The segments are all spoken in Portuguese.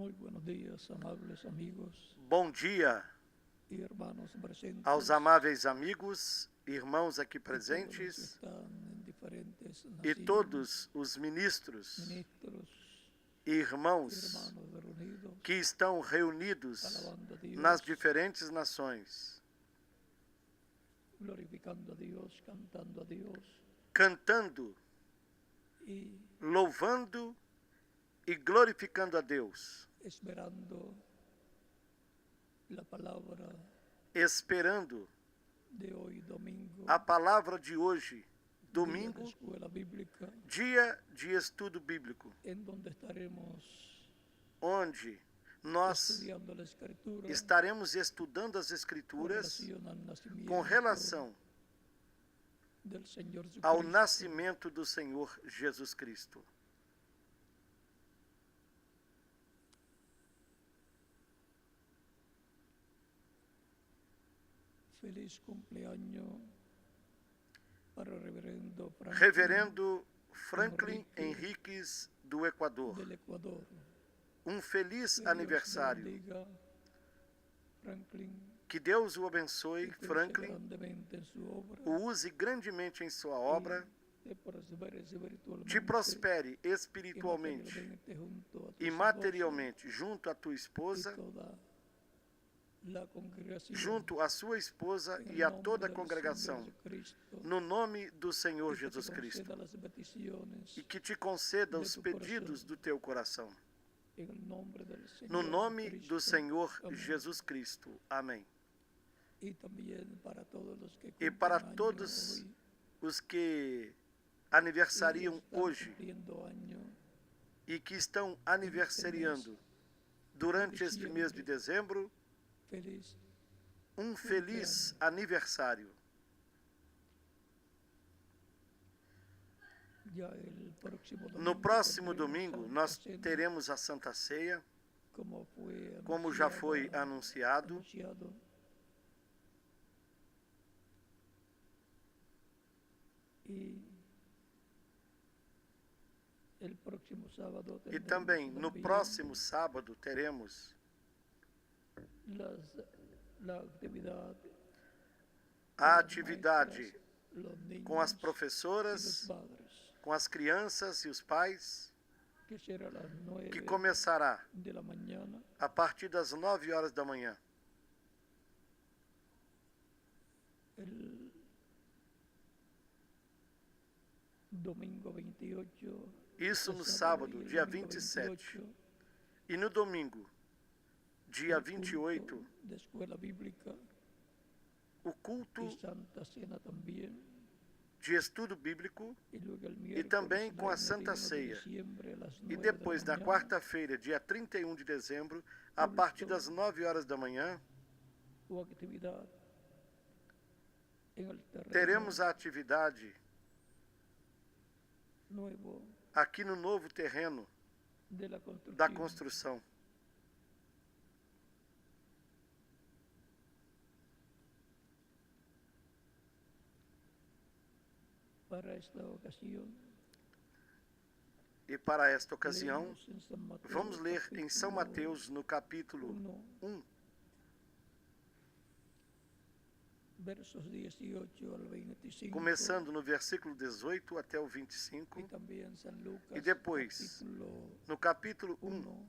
Muy buenos días, amables amigos Bom dia y hermanos presentes aos amáveis amigos, irmãos aqui y todos los que presentes están en diferentes e naciones, todos os ministros ministros e y irmãos hermanos reunidos, que estão reunidos alabando a Dios, nas diferentes nações, glorificando a Dios, cantando a Dios cantando, y louvando e glorificando a Deus, esperando la palabra esperando de hoy domingo, a palavra de hoje, día de domingo, escuela bíblica, dia de estudo bíblico, en donde estaremos onde nós estudiando la escritura estaremos estudando as con Escrituras relación al nacimiento com relação del Señor ao Jesucristo. nascimento do Senhor Jesus Cristo. Feliz cumpleaños para el Reverendo Franklin Henriques do Equador, del Ecuador. feliz Que Dios aniversário. bendiga, Franklin, Que Deus o abençoe, que crezca Franklin, grandemente en su obra, o use grandemente em sua obra, te prospere espiritualmente, te prospere y espiritualmente materialmente junto a tu e esposa materialmente junto à tua y esposa, toda la congregación, junto à sua esposa en el e a nombre toda a del congregação, Señor Jesucristo, no nome do Senhor y que te Jesus Cristo, conceda las peticiones e que te conceda de os tu pedidos coração. do teu coração. en el nombre del No Señor nome Cristo. do Senhor Amén. Jesus Cristo. Amém. Y también para todos los que E cumplen para año todos hoy, os que y aniversariam están hoje cumpliendo año, e que estão aniversariando durante este mês de dezembro, feliz feliz aniversário. ya el próximo domingo. No próximo tendremos domingo, Santa nós Cena, teremos a Santa Ceia, como já foi anunciado. E el próximo sábado E também no también próximo sábado teremos la actividad a atividade maestras, los niños com as y los professoras, padres, com as crianças e os pais, que será a las 9 que começará de la mañana, a partir das 9 horas da manhã. el domingo 28. Isso no el sábado, y el dia domingo 27. 28, E no domingo, dia el culto 28, de escuela bíblica o culto y Santa Cena también. de estudo bíblico, Y luego el e miércoles também com a 31 Santa de Ceia. diciembre, a las E 9 de la depois, na mañana, quarta-feira, dia 31 de dezembro, a partir das 9 horas da manhã, o actividad en el terreno teremos a atividade nuevo aqui no novo terreno de la da construcción. construção. Para esta ocasión, E para esta ocasião, leemos en San Mateo, vamos ler em São capítulo Mateus, no capítulo 1, 1, versos 18 al 25, começando no versículo 18 até o y 25, también San Lucas, e depois, capítulo no capítulo 1 1,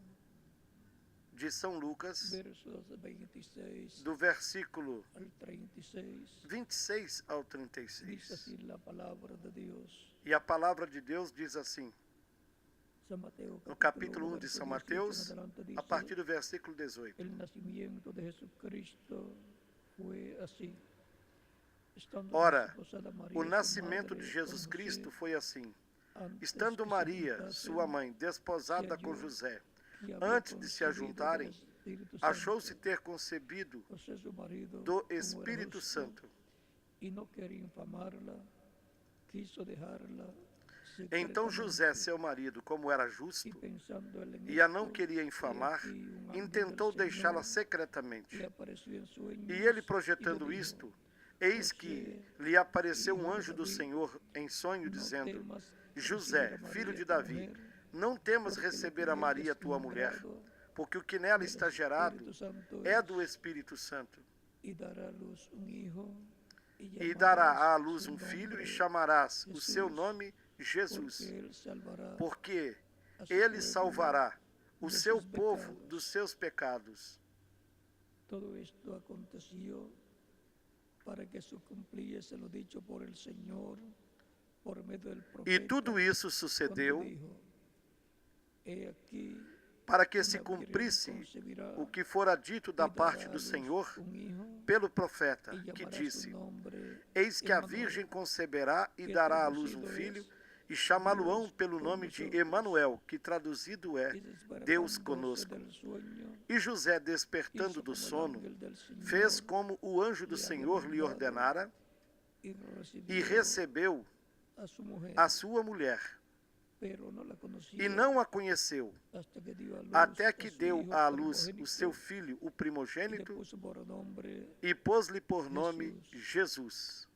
de São Lucas, versos 26 do versículo al 36, 26 ao dice 36. así la palabra de Dios. E a palavra de Deus diz assim, San Mateo, no capítulo 1 de verso São 18 Mateus, en adelante, dice, a partir do versículo 18. el nacimiento de Jesucristo fue así. Estando Ora, desposada María, o su nascimento madre, de con Jesus José, Cristo foi assim. antes Estando que se Maria, juntasen, sua mãe, desposada se com halló José, que había antes de se concebido ajuntarem, del Espíritu achou-se Santo. ter concebido José, su marido, do como era Espírito justo, Santo. y no quería infamarla, quiso dejarla Então José, secretamente, seu marido, como era y justo, pensando él en e a não esto, queria he infamar, aquí un ángel intentou del deixá-la Señor secretamente. le apareció en sueños E ele, y projetando le dijo, isto, eis que lhe apareceu um anjo do Senhor em sonho, no dizendo, temas José, recibir a filho María, de tu Davi, mujer, não temas porque le receber a tiene Maria, tua mulher, deslumbrado porque o que nela del está gerado Espíritu Santo é es, do Espírito Santo. y dará a luz un hijo, E dará à llamarás luz su um filho, e nombre chamarás o seu Jesús, nome Jesus, porque él salvará porque a su ele pueblo salvará o de seu sus povo pecados. dos seus pecados. Todo esto aconteció para que se cumpliese lo dicho por el Señor por medio del E profeta, tudo isso cuando sucedeu dijo: He aquí, para que se una virgen cumprisse concebirá o que fora dito y da dará parte a do luz Senhor un hijo, pelo profeta, y que llamará su disse: nombre Eis que a Emmanuel, virgem conceberá e que dará à luz um traducido filho, es e chamá-lo-ão Dios pelo con nome de nosotros. Emanuel, que traduzido é Y Deus despertándose conosco. del sueño, E José, despertando hizo do como el sono, ángel del fez Señor como o anjo do le había Senhor lhe mandado, ordenara, y e recebeu a su mujer, a sua mulher, pero no la e conocía não a conheceu, hasta que dio a luz até a que su deu hijo à luz o primogénito, seu filho, o y le primogênito, puso por nombre e pôs-lhe por nome Jesús. Jesus.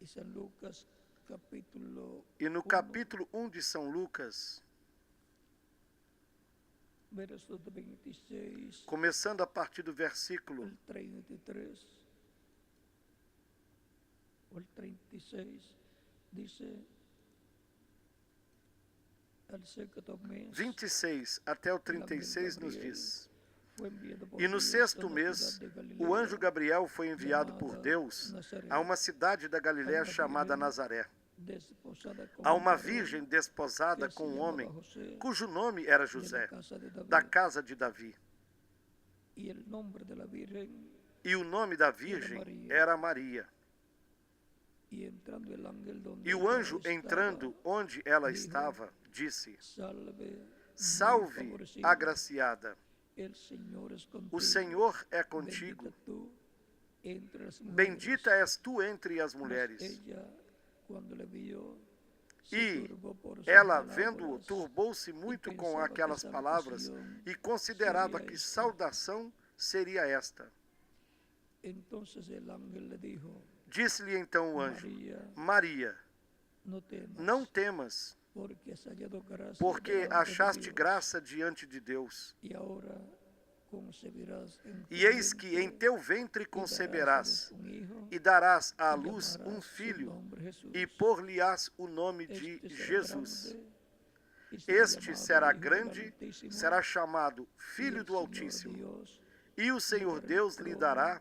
Y San Lucas capítulo E no 1, capítulo 1 de São Lucas, versos 26 começando a partir do versículo al 33 o el 36, dice: al sexto mes 26 até o 36 nos diz: fue enviado por E no Dios sexto a una mês, ciudad de o anjo Galilea Gabriel foi enviado por llamada Deus Nazaret, a uma cidade da a Galiléia una chamada virgen Nazaré, desposada con a un uma varón virgem desposada que se com um llamaba homem José, cujo nome era de la José, casa de da David, casa de Davi. y el nombre de la virgen E o nome da era virgem María. era Maria. Y entrando el ángel donde E o ella anjo, estaba, entrando onde ela dijo: estava, disse: Salve, muy Salve, favorecida, agraciada, el Señor es o contigo, Senhor é contigo. bendita tú entre las mujeres. Bendita és tu entre as Mas mulheres. ella, cuando le vio, se E turbó por sus ela, palabras, vendo-o, turbou-se muito e com pensava aquelas que palavras salutação e considerava seria que esta. saudação seria esta. Entonces el ángel le dijo: Disse-lhe então o anjo: María, Maria, no temas, não temas, porque has hallado gracia porque delante de achaste Dios, graça diante de Deus. y ahora concebirás en tu E eis que em vientre, teu ventre y darás a conceberás, luz un hijo, e darás à y luz um llamarás su filho, nombre Jesús. e por-lhe-ás o nome de Este será Jesus. grande, y será Este llamado será Hijo del grande, Altísimo, será chamado y Filho el do Señor Altíssimo. Dios E o Senhor Deus lhe dará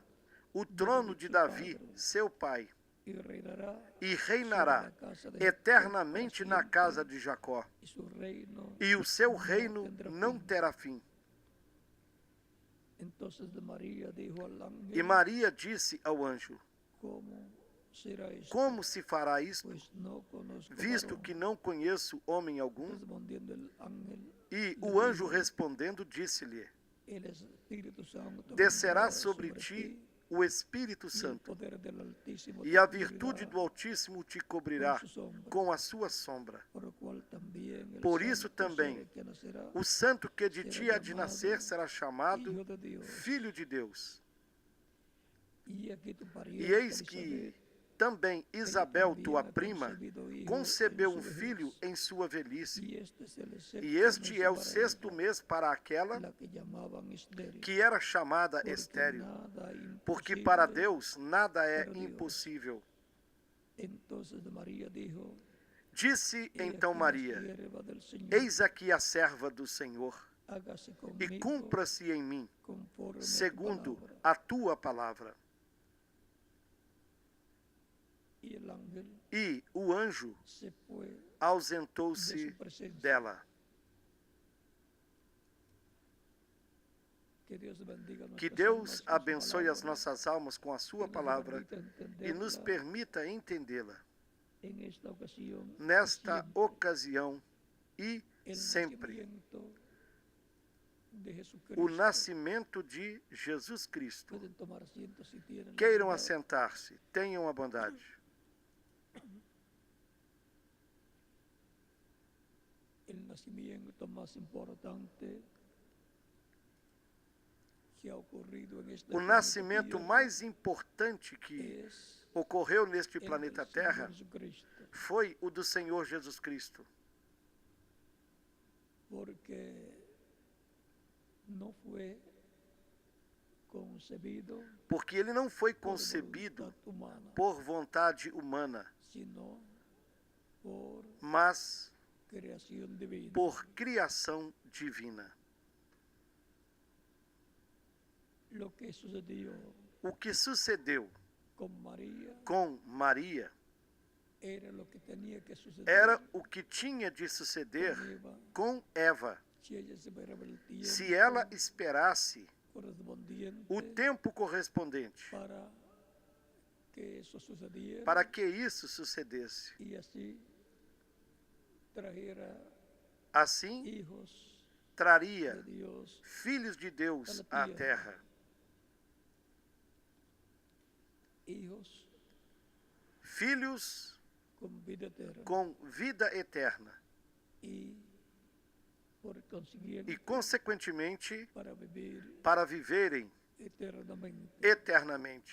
o trono de Davi, seu pai, y reinará e sobre reinará la casa de Jacob eternamente para na casa siempre, de Jacó, y su reino e o seu no reino tendrá não fin. terá fim. Entonces de María dijo al ángel: E Maria disse ao anjo: ¿Cómo será esto? Como se fará isto, Pues no conozco visto varón. que não conheço homem algum? Respondiendo el ángel, E le o anjo dijo: respondendo disse-lhe: el Espíritu Santo Descerá vendrá sobre ti o Espírito y el Santo, poder del Altísimo e te a cubrirá virtude do Altíssimo te con cobrirá su sombra. com a sua sombra. Por lo cual también el Por isso santo também, ser que nacerá o santo que de será ti há de llamado nascer será chamado Hijo de Dios. Filho de Deus. Y aquí tu E pariente eis que Elizabeth, também ella Isabel, también tua ha prima, concebido hijo concebeu en um su filho vejez. em sua velhice. Y este es el sexto E este mes é o para sexto ella, mês para aquela la que llamaban estéril, que era chamada porque estéril, nada porque imposible para Deus nada é para Dios. impossível. Entonces María dijo: Disse He então aquí la Maria: sierva del Señor, Eis aqui a serva do Senhor, hágase e conmigo cumpra-se em mim, conforme a tu segundo palabra. a tua palavra. Y el ángel E o anjo se fue de ausentou-se su presencia. dela. Que Dios bendiga Que nuestras Deus almas con su abençoe as palabra nossas almas com a y sua nos palavra permita e nos entenderla permita entendê-la en esta ocasión y nesta siempre. ocasião e El sempre. nacimiento de O Jesucristo. nascimento de Jesus Cristo. Pueden tomar asiento si tienen la Queiram bondad. assentar-se, tenham a bondade. El nacimiento más importante que ha ocurrido en este O planeta nascimento Tierra mais importante que es ocorreu neste el del planeta Señor Terra Jesucristo, foi o do Senhor Jesus Cristo. porque no fue concebido porque ele não foi por concebido voluntad humana, por vontade humana, sino por mas creación divina. por criação divina. Lo que sucedió O que sucedeu con María com Maria era lo que tenía que suceder era o que tinha de suceder con Eva. com Eva, Si ella se esperaba el tiempo se ela esperasse correspondiente o tempo correspondente para que eso sucediera para que isso sucedesse. y así trajera Assim, hijos traria de Dios, filhos de Deus à terra, hijos filhos con vida eterna com vida eterna y por consiguiente e, consequentemente, para vivir para viverem eternamente. eternamente.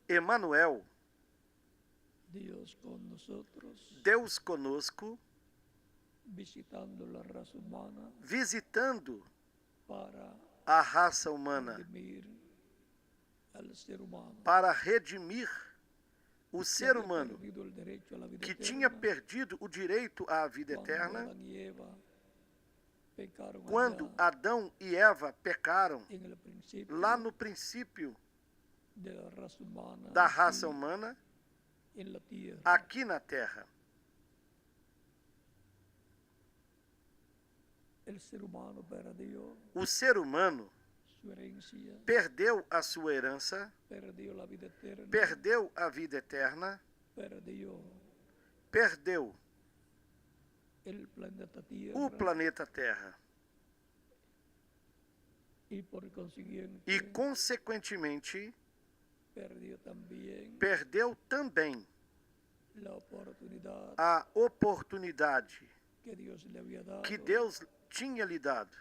Emanuel, Dios con nosotros, Deus conosco, visitando la raza humana visitando para a raça humana, redimir al ser humano para redimir o que ser había humano perdido el derecho a la vida que eterna tinha perdido o direito à vida cuando eterna Adán y Eva pecaron quando allá Adão e Eva pecaram en el principio lá no princípio de la raza humana da aquí raça humana en la tierra. aqui na terra. El ser humano perdió O ser humano su herencia, perdeu a sua herança, perdió la vida eterna, perdeu a vida eterna, perdió perdeu el planeta Tierra o planeta Terra y por consiguiente e, consequentemente, perdeu também perdeu também a oportunidade a oportunidade que Deus lhe havia dado, que Deus tinha lhe dado,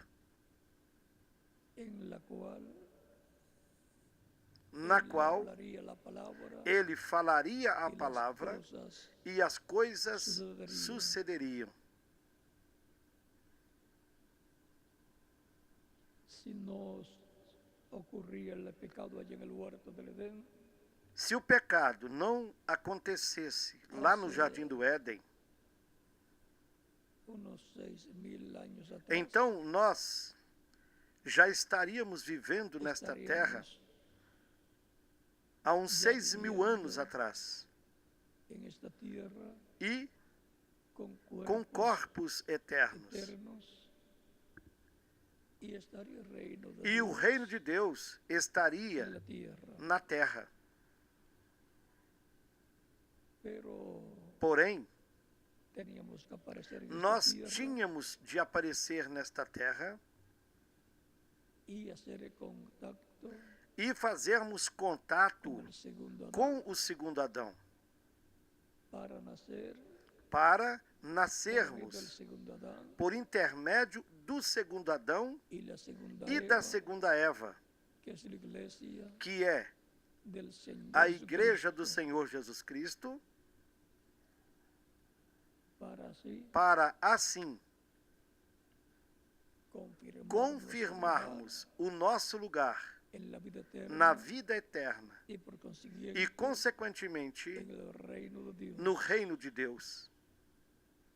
na qual ele falaria a e palavra as coisas e as coisas sucederiam. si nos ocurría el pecado allá en el huerto del Edén, Se o pecado não acontecesse lá no Jardim do Éden, unos 6.000 años atrás, então nós já estaríamos vivendo nesta terra estaríamos há uns 6.000 anos atrás en esta tierra e con com corpos eternos. eternos y estaría el reino de E o Dios reino de Deus estaria en la tierra. na terra. Pero Porém, teníamos que aparecer en esta nós tierra tínhamos de aparecer nesta terra y hacer contacto e fazermos contato con el segundo Adán com o segundo Adão, para nacer para por medio del nascermos segundo Adán por intermédio do segundo Adão y la segunda e Eva, da segunda Eva, que es la iglesia que é del Señor a Igreja do Jesucristo, Senhor Jesus Cristo, para así para assim confirmarnos confirmarmos o nosso lugar en la vida eterna na vida eterna y por consiguiente e, consequentemente, en el reino de Dios. no reino de Deus.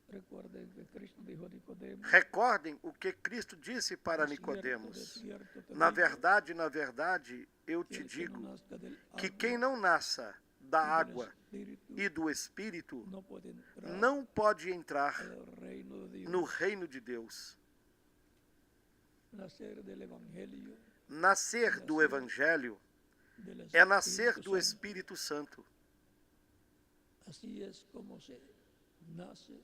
Recuerden que Cristo dijo a Nicodemo, Recordem o que Cristo disse para "De Nicodemos. cierto te Na digo, verdade, eu que te el que no digo nazca del que agua quem não nasça da y del água Espíritu e do Espírito no puede entrar não pode entrar al reino de Dios". no reino de Deus. Nacer del Evangelio Nascer do Evangelho del é nascer Espíritu do Santo. Espírito Santo. Así es como se nace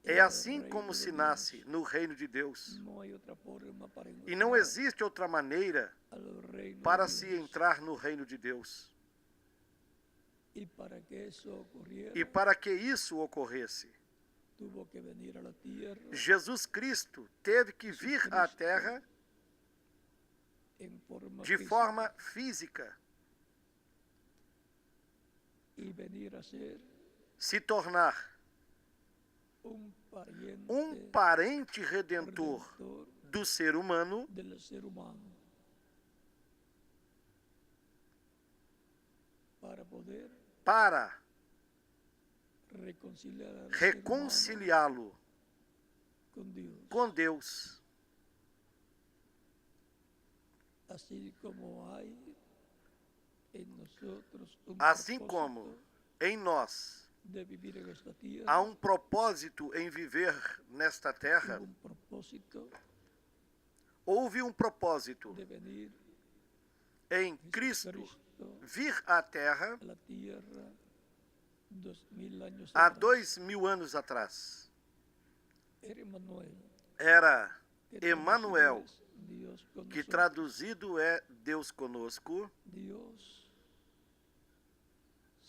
É assim como se nasce no reino de Deus. No hay otra forma para E não entrar existe outra maneira al reino para de se Dios. entrar no reino de Deus. Y para que eso ocurriera, E para que isso ocorresse, tuvo que venir a la tierra Jesus Cristo teve que vir à terra en forma de física forma física y venir a ser se tornar um parente redentor do ser humano, del ser humano, para poder para reconciliar al ser humano reconciliá-lo con Dios. com Deus. Así como hay en nosotros un Assim propósito como em nós de vivir en esta tierra, há um propósito em viver nesta terra, hubo un propósito houve um propósito de venir em Cristo Cristo vir à terra a la tierra 2000 años há atrás. 2000 anos atrás. Era Emmanuel, Era que Emmanuel, traducido es Dios con que nosotros. traduzido é Deus conosco. Dios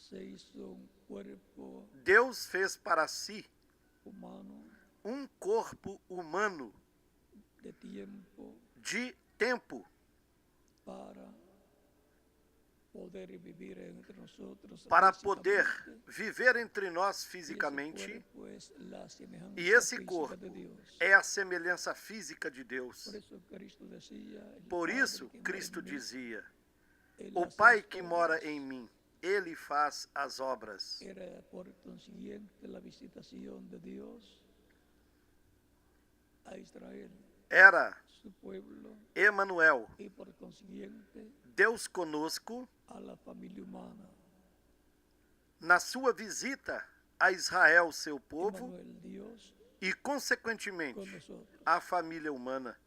se hizo un cuerpo Deus fez para si humano um corpo humano de tiempo de tempo para poder vivir entre nosotros para poder físicamente. viver entre nós Y ese fisicamente, cuerpo es la semejanza e esse física corpo de Dios. é a semelhança física de Deus. Por eso Cristo decía, el Por Padre isso, que mora Cristo en mí, dizia: Él o hace Pai las que mora obras. em mim, Ele faz as obras. Era por consiguiente la visitación de Dios a Israel, Era su pueblo, Emmanuel, y por consiguiente Deus conosco, a la familia humana. na sua visita a Israel, seu povo, Emmanuel, Dios e, con consequentemente, nosotros. a família humana.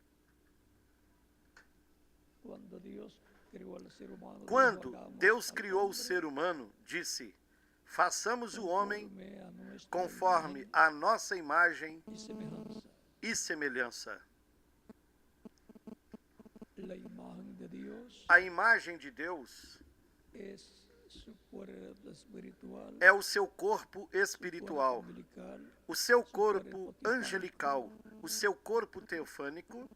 Cuando Dios creó al ser humano, Quando dijo, "Hagamos Deus al criou o hombre ser humano, disse: façamos o homem conforme a nuestra conforme imagen a nossa imagem y semejanza". e semelhança. La imagen de Dios A imagem de Deus es su cuerpo espiritual, é o seu corpo su cuerpo espiritual, angelical, o seu corpo angelical, o seu corpo teofânico,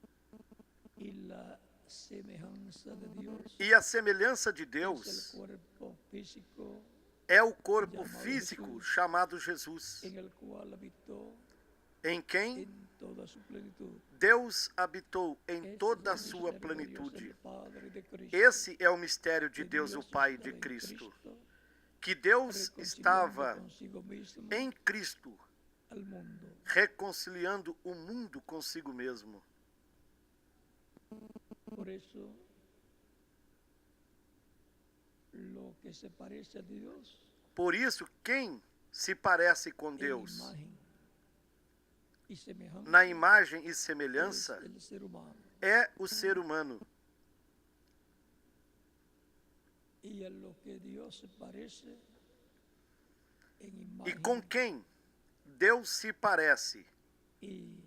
y la semejanza de Dios e a semelhança de es Deus el cuerpo físico é o corpo físico chamado Jesus, en el cual habitó em quem en toda su plenitud. Deus habitou em Este toda a es el sua misterio de Dios plenitude. el Padre de Cristo, Esse é o mistério de que Deus, o Dios Pai estaba de en Cristo. Cristo, Que Deus reconciliando estava consigo mismo em Cristo, al mundo. reconciliando o mundo consigo mesmo. Por eso, lo que se parece a Dios Por isso, quem se parece com en Deus imagen y semejanza na imagem e es semelhança el ser humano. é o ser humano. Y a lo que Dios se parece en E imagen com quem Deus se parece y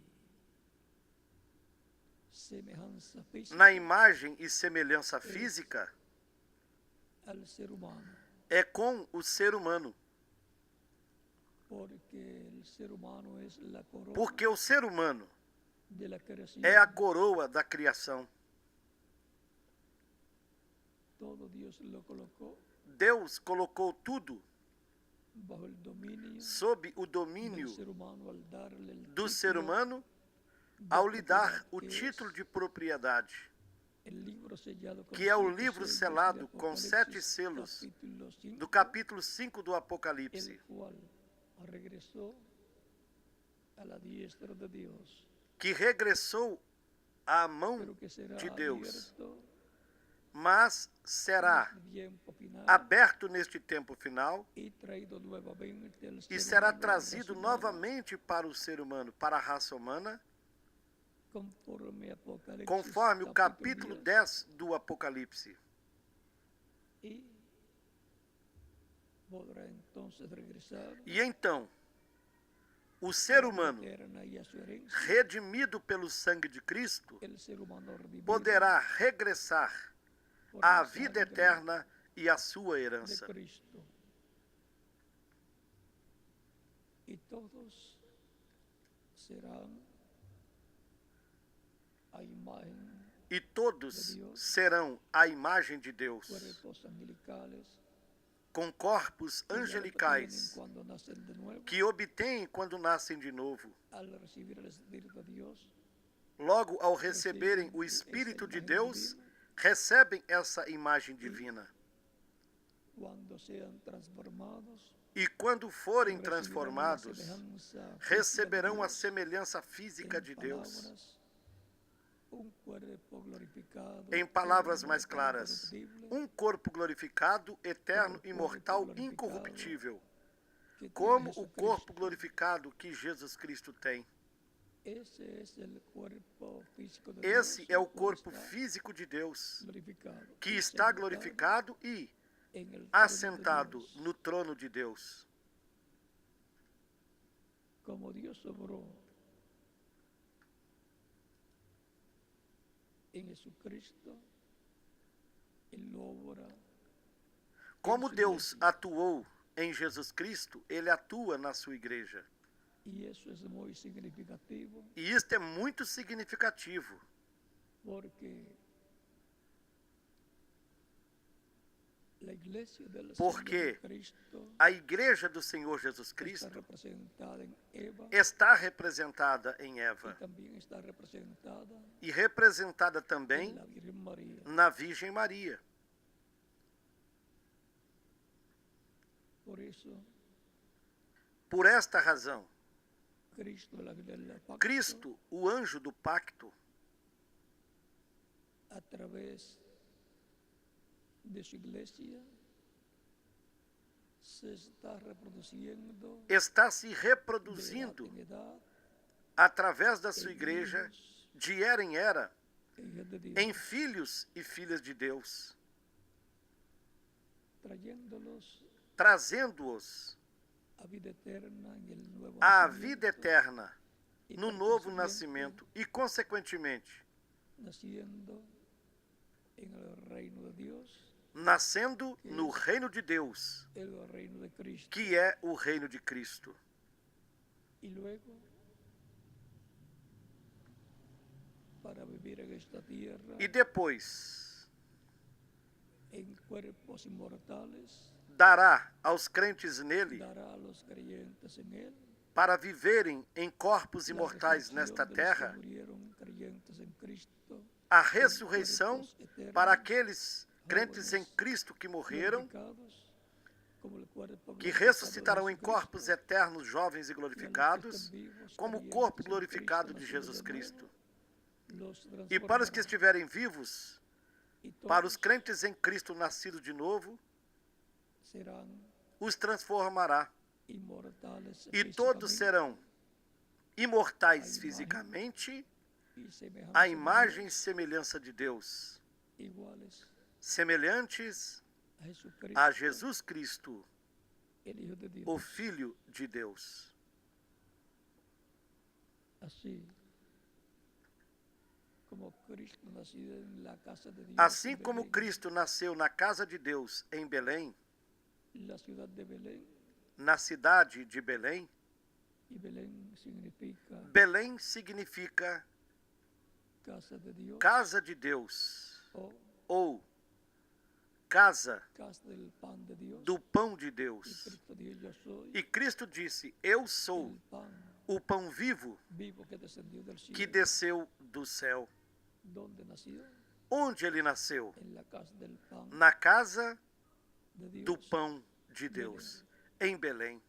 semejanza física na imagem e semelhança física al ser humano, é com o ser humano. porque el ser humano es la corona Porque o ser humano de la creación. é a coroa da criação. Todo Dios lo colocó Deus colocou tudo bajo el dominio sob o del domínio ser humano al darle el do ser título humano de ao lhe dar propiedad, o que título es de propriedade, el libro sellado con que é o 7 livro sellos selado de com Apocalipsis, 7 selos capítulo 5, do capítulo 5 do Apocalipse, el cual regresó a la diestra de Dios, que regressou à mão pero que será de Deus, abierto mas será en el tiempo final aberto neste tempo final y traído nuevamente al e ser será humano, a la raza trazido humana, novamente para o ser humano, para a raça humana, conforme Apocalipsis, conforme o capítulo 10 do Apocalipse. y podrá entonces regresar E então, o ser a la humano, eterna y a su herencia. redimido pelo sangue de Cristo, El ser humano redimido poderá regressar por à la vida sangre eterna e à sua de herança. Cristo. Y todos serán a imagen, E todos serão a imagem de Deus, cuerpos angelicales, com corpos que ya lo angelicais, obtienen cuando nacen de nuevo, que obtêm quando nascem de novo. al recibir el Espíritu de Dios, Logo, ao receberem o Espírito de Deus, recebem essa imagem divina. cuando sean transformados, E quando forem recibirán la transformados, semejanza receberão a física de Dios, semelhança física en de Deus. palabras, un cuerpo glorificado, Em palavras eterno, mais claras, incorruptible, um corpo glorificado, eterno, corpo imortal, glorificado, incorruptível, que como tiene o corpo Jesucristo. glorificado que Jesus Cristo tem. Ese es el cuerpo físico de Esse Dios, é o el cual corpo está físico de Deus, glorificado que y está sentado glorificado e en el trono de assentado Dios. no trono de Deus. Como Dios obró en Jesucristo, Él lo obra Como en su Deus iglesia. atuou em Jesus Cristo, Ele atua na sua igreja. Y eso es muy significativo E isto é muito significativo, porque la iglesia del Porque Señor Cristo a igreja do Senhor Jesus está Cristo representada en Eva está representada em y Eva también está representada e representada en também la Virgen María. na Virgem Maria. Por eso, Por esta razão, Cristo, el ángel del pacto, Cristo, o anjo do pacto, a través de su iglesia, se está reproduciendo está se de edad reproduzindo en edad, através da sua en igreja, hijos, de era em era, en hijas de Dios, em filhos e filhas de Deus, trayéndolos trazendo-os a vida eterna en el nuevo à nacimiento, vida eterna, y no por novo consiguiente, nascimento e, consequentemente, naciendo en el reino de Dios, nascendo no reino de Deus, el reino de Cristo, que é o reino de Cristo. y luego para vivir en esta tierra E depois en cuerpos inmortales, dará aos crentes nele dará a los creyentes en él para viverem em corpos la imortais resurrección nesta de los que terra, murieron creyentes en Cristo, a en ressurreição cuerpos eternos, para aqueles crentes em Cristo que morreram, glorificados, como el cuerpo que glorificado de ressuscitarão em Jesucristo, corpos eternos, jovens e y a los que glorificados, estén vivos, como o creyentes corpo en glorificado Cristo, de nacidos Jesus de nuevo, Cristo. los E para os que transformará, estiverem vivos, y para os todos crentes em Cristo nascidos de novo, serán os transformará. inmortales E todos físicamente serão imortais A imagem fisicamente, y semejanza a de imagem e Dios, semelhança de Deus, iguales semelhantes a Jesucristo, a Jesus Cristo, el Hijo de Dios. o Filho de Deus. Así como Cristo nacido en la casa de Dios, Assim en como Belén, Cristo nasceu na casa de Deus em Belém, la ciudad de Belén, na cidade de Belém, y Belén significa Belém significa casa de Dios casa de Deus, o ou casa casa del pan de Dios. do pão de Y Deus. Cristo dijo, yo soy E Cristo disse: Eu sou el pan o pão vivo vivo que descendió del cielo. que desceu do céu. ¿Dónde nació? Onde ele nasceu? En la casa del pan Na casa de Dios. do pão de Deus, em Belém.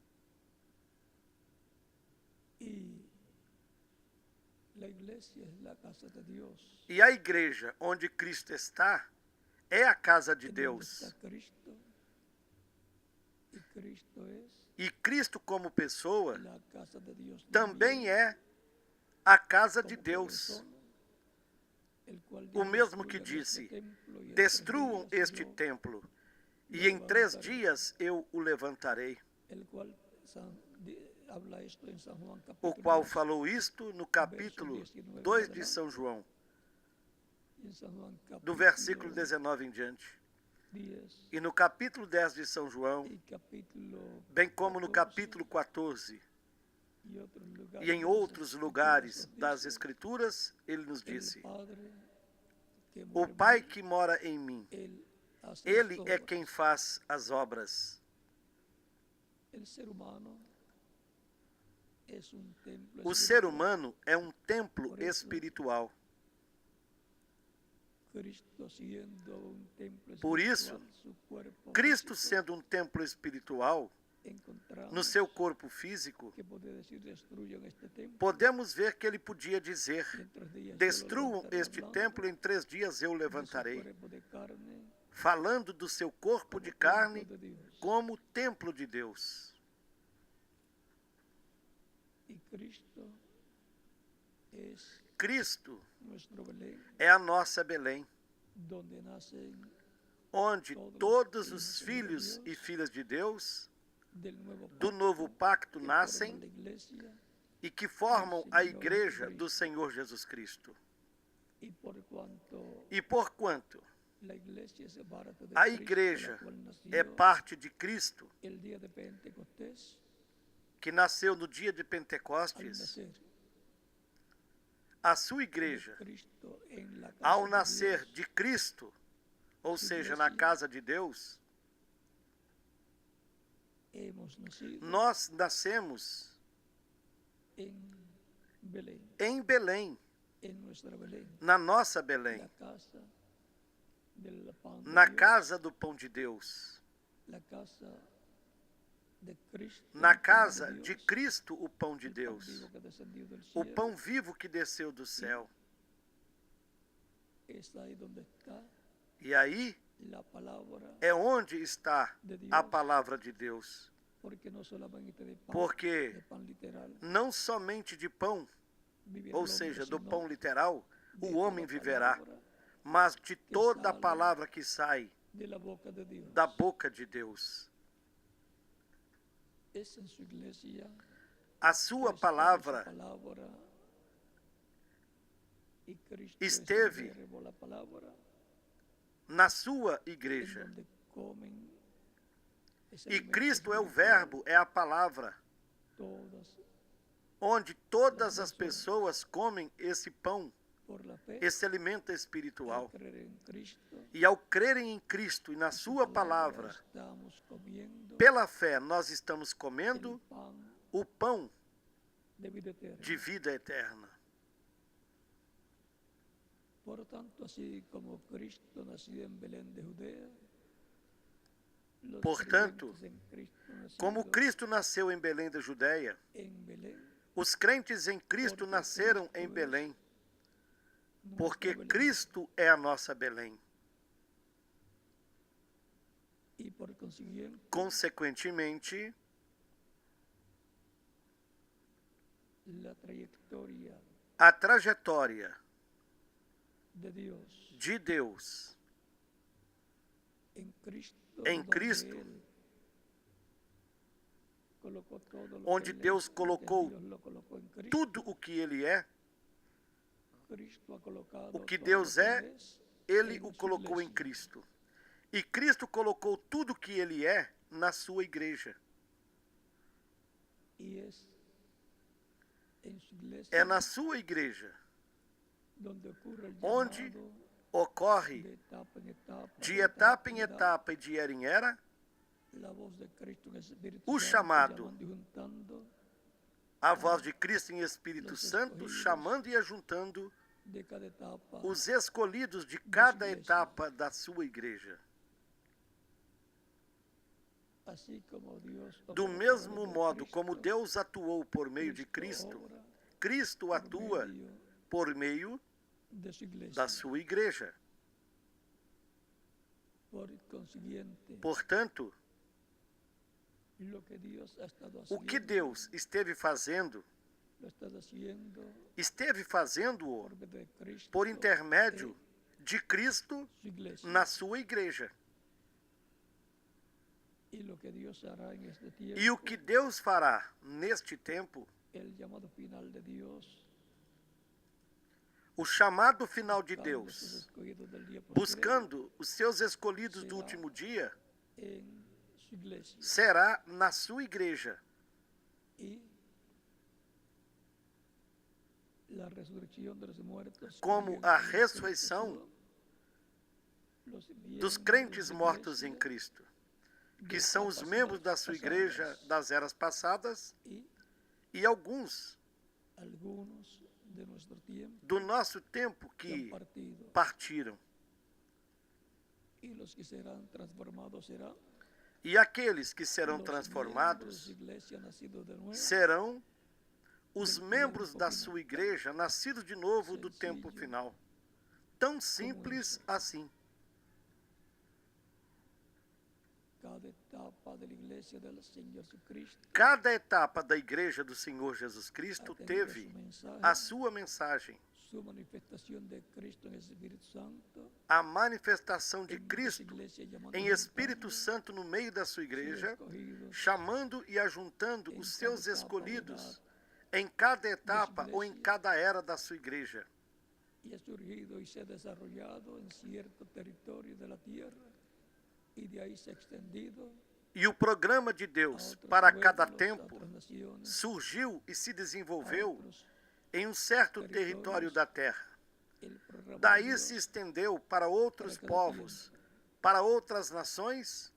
Y la iglesia es la casa de Dios. E a igreja onde Cristo está é a casa de En donde Deus. está Cristo. Y Cristo es E Cristo, como pessoa, la casa de Dios. também é a casa de como Deus. persona, el cual O dijo, mesmo que "Destruyan disse: este templo, y en 3 Destruam días este yo templo, lo e em 3 levantaré". dias eu o levantarei. El cual habla esto en San Juan O capítulo qual 2, falou isto no capítulo 2 de São João, y en San Juan do capítulo versículo 19 em diante. 10 E no capítulo 10 de São João, y capítulo bem como no 14, capítulo 14 y otros lugares e em de las outros Escrituras lugares nos das dice, Escrituras, ele nos el disse: Padre que O mora en Pai mí, que mora em mim, Él hace Ele las é obras. quem faz as obras. El ser humano es un templo O ser espiritual. humano é um templo Por isso, espiritual. Cristo siendo un templo Por isso, espiritual, su cuerpo Cristo físico, sendo um templo espiritual, encontramos no seu corpo físico, que puede decir destruyan este templo. podemos ver que ele podia dizer: Y en 3 días yo lo destruam levantaré, este hablando templo, em 3 dias eu de su levantarei. cuerpo de carne Falando do seu corpo de como carne templo de Dios. como templo de Deus. Y Cristo es Cristo nuestro Belén, é a nossa Belém, donde nacen onde todos os filhos e filhas de Deus del nuevo do pacto novo pacto que nascem forman la iglesia, e que formam a igreja do Senhor Jesus Cristo. y por cuanto E porquanto la iglesia es parte de a Cristo, igreja la cual nació é parte de Cristo, el día de Pentecostés, que nasceu no dia de al Pentecostes, nacer a sua igreja, Cristo en la casa ao de nascer Dios, de Cristo, ou seja, na casa de Deus, hemos nacido nós nascemos en Belén, em Belém, en nuestra Belén, na nossa Belém, la casa del pan de na Dios, casa do pão de Deus, la casa de Cristo, na el pan casa de de Dios, Cristo, o pão de el pan Deus, vivo que descendió del o cielo. pão vivo que desceu do céu. Es ahí donde está E aí la palabra é onde está de Dios, a palavra de Deus, porque no solamente de pan, porque de pan literal, não somente de pão, vive el ou hombre, seja, do sino pão literal, de o homem toda viverá, palabra mas de toda a sale palavra que sai de la boca de Dios. da boca de Deus. Es en su iglesia A sua que está palavra esa palabra, y Cristo esteve es el verbo, la palabra, na sua en igreja. donde comen ese E alimento Cristo é o espiritual, verbo, é a palavra, todas onde todas as pessoas comem esse pão, por la fe, esse alimento al espiritual. creer en Cristo, E ao crerem em Cristo e na su sua palavra, estamos comiendo pela fé nós estamos el comendo pan o pão de vida eterna. de vida eterna. Por tanto, así como Cristo nació en Belén de Judea, los Portanto, creyentes en Cristo nacidos como Cristo nasceu em Belém da Judéia, en Belén, os crentes em Cristo porque nasceram Cristo em es Belém, nuestra porque Belén. Cristo é a nossa Belém. Y por consiguiente, Consequentemente, la trayectoria a trajetória de Dios de Deus en Cristo, em donde Cristo, Él colocó todo lo onde que Él Deus es, colocou Dios lo colocó en Cristo. tudo o que Ele é, Cristo ha colocado o que todo Deus lo que é, Él es Ele en o su colocou em iglesia. Cristo. E Cristo colocou tudo o que Ele é na sua igreja. Y es en su iglesia É na sua igreja donde ocurre el onde llamado ocorre de etapa en etapa, de etapa em etapa e de era em era la voz de Cristo en el Espíritu o Santo, chamado, llamando y juntando a voz de Cristo em Espírito Santo, chamando e ajuntando de cada etapa os escolhidos de cada etapa da sua igreja. así como Dios Do obró mesmo por medio de modo Cristo, como Deus atuou por meio de Cristo, obra Cristo por atua medio por meio de su iglesia. da sua igreja. Por consiguiente, Portanto, lo que Dios ha estado o haciendo, que Deus esteve fazendo, lo está haciendo esteve fazendo-o por medio de Cristo por intermédio de Cristo su iglesia. na sua igreja. Y lo que Dios hará en este tiempo, E o que Deus fará neste tempo, el llamado final de Dios, o chamado final de buscando sus Deus, escogidos del día postrero buscando os seus escolhidos do último dia, en su iglesia. será na sua igreja. Y la resurrección de los muertos, Como creyentes a en Cristo ressurreição Jesús, los dos miembros crentes de mortos em iglesia Cristo, de que são os etapas membros da sua igreja pasadas das eras passadas y e alguns algunos de nuestro tiempo do nosso tempo que han que partido, partiram. y los que serán transformados serán E aqueles que serão los miembros de transformados iglesia nacidos de nuevo, serão os del membros tiempo da final. sua igreja nascidos de novo do tempo Sencillo. final. Tão simples assim. Cada etapa de la iglesia del Señor Jesucristo Cada etapa da igreja do Senhor Jesus Cristo ha tenido teve su mensaje, a sua mensagem, su manifestación de Cristo en el Espíritu Santo, a manifestação de en muchas Cristo iglesias llamando, em Espírito Santo no meio da sua igreja, chamando e ajuntando os seus escolhidos em cada etapa ou em cada era da sua igreja. y ha surgido y se ha desarrollado en cierto territorio de la tierra y de ahí se ha extendido E o programa de a Deus otros para pueblos, cada a tempo otras naciones, surgiu e se a desenvolveu otros. em um certo território da terra. El programa de Daí Dios se estendeu para outros para cada povos, para outras nações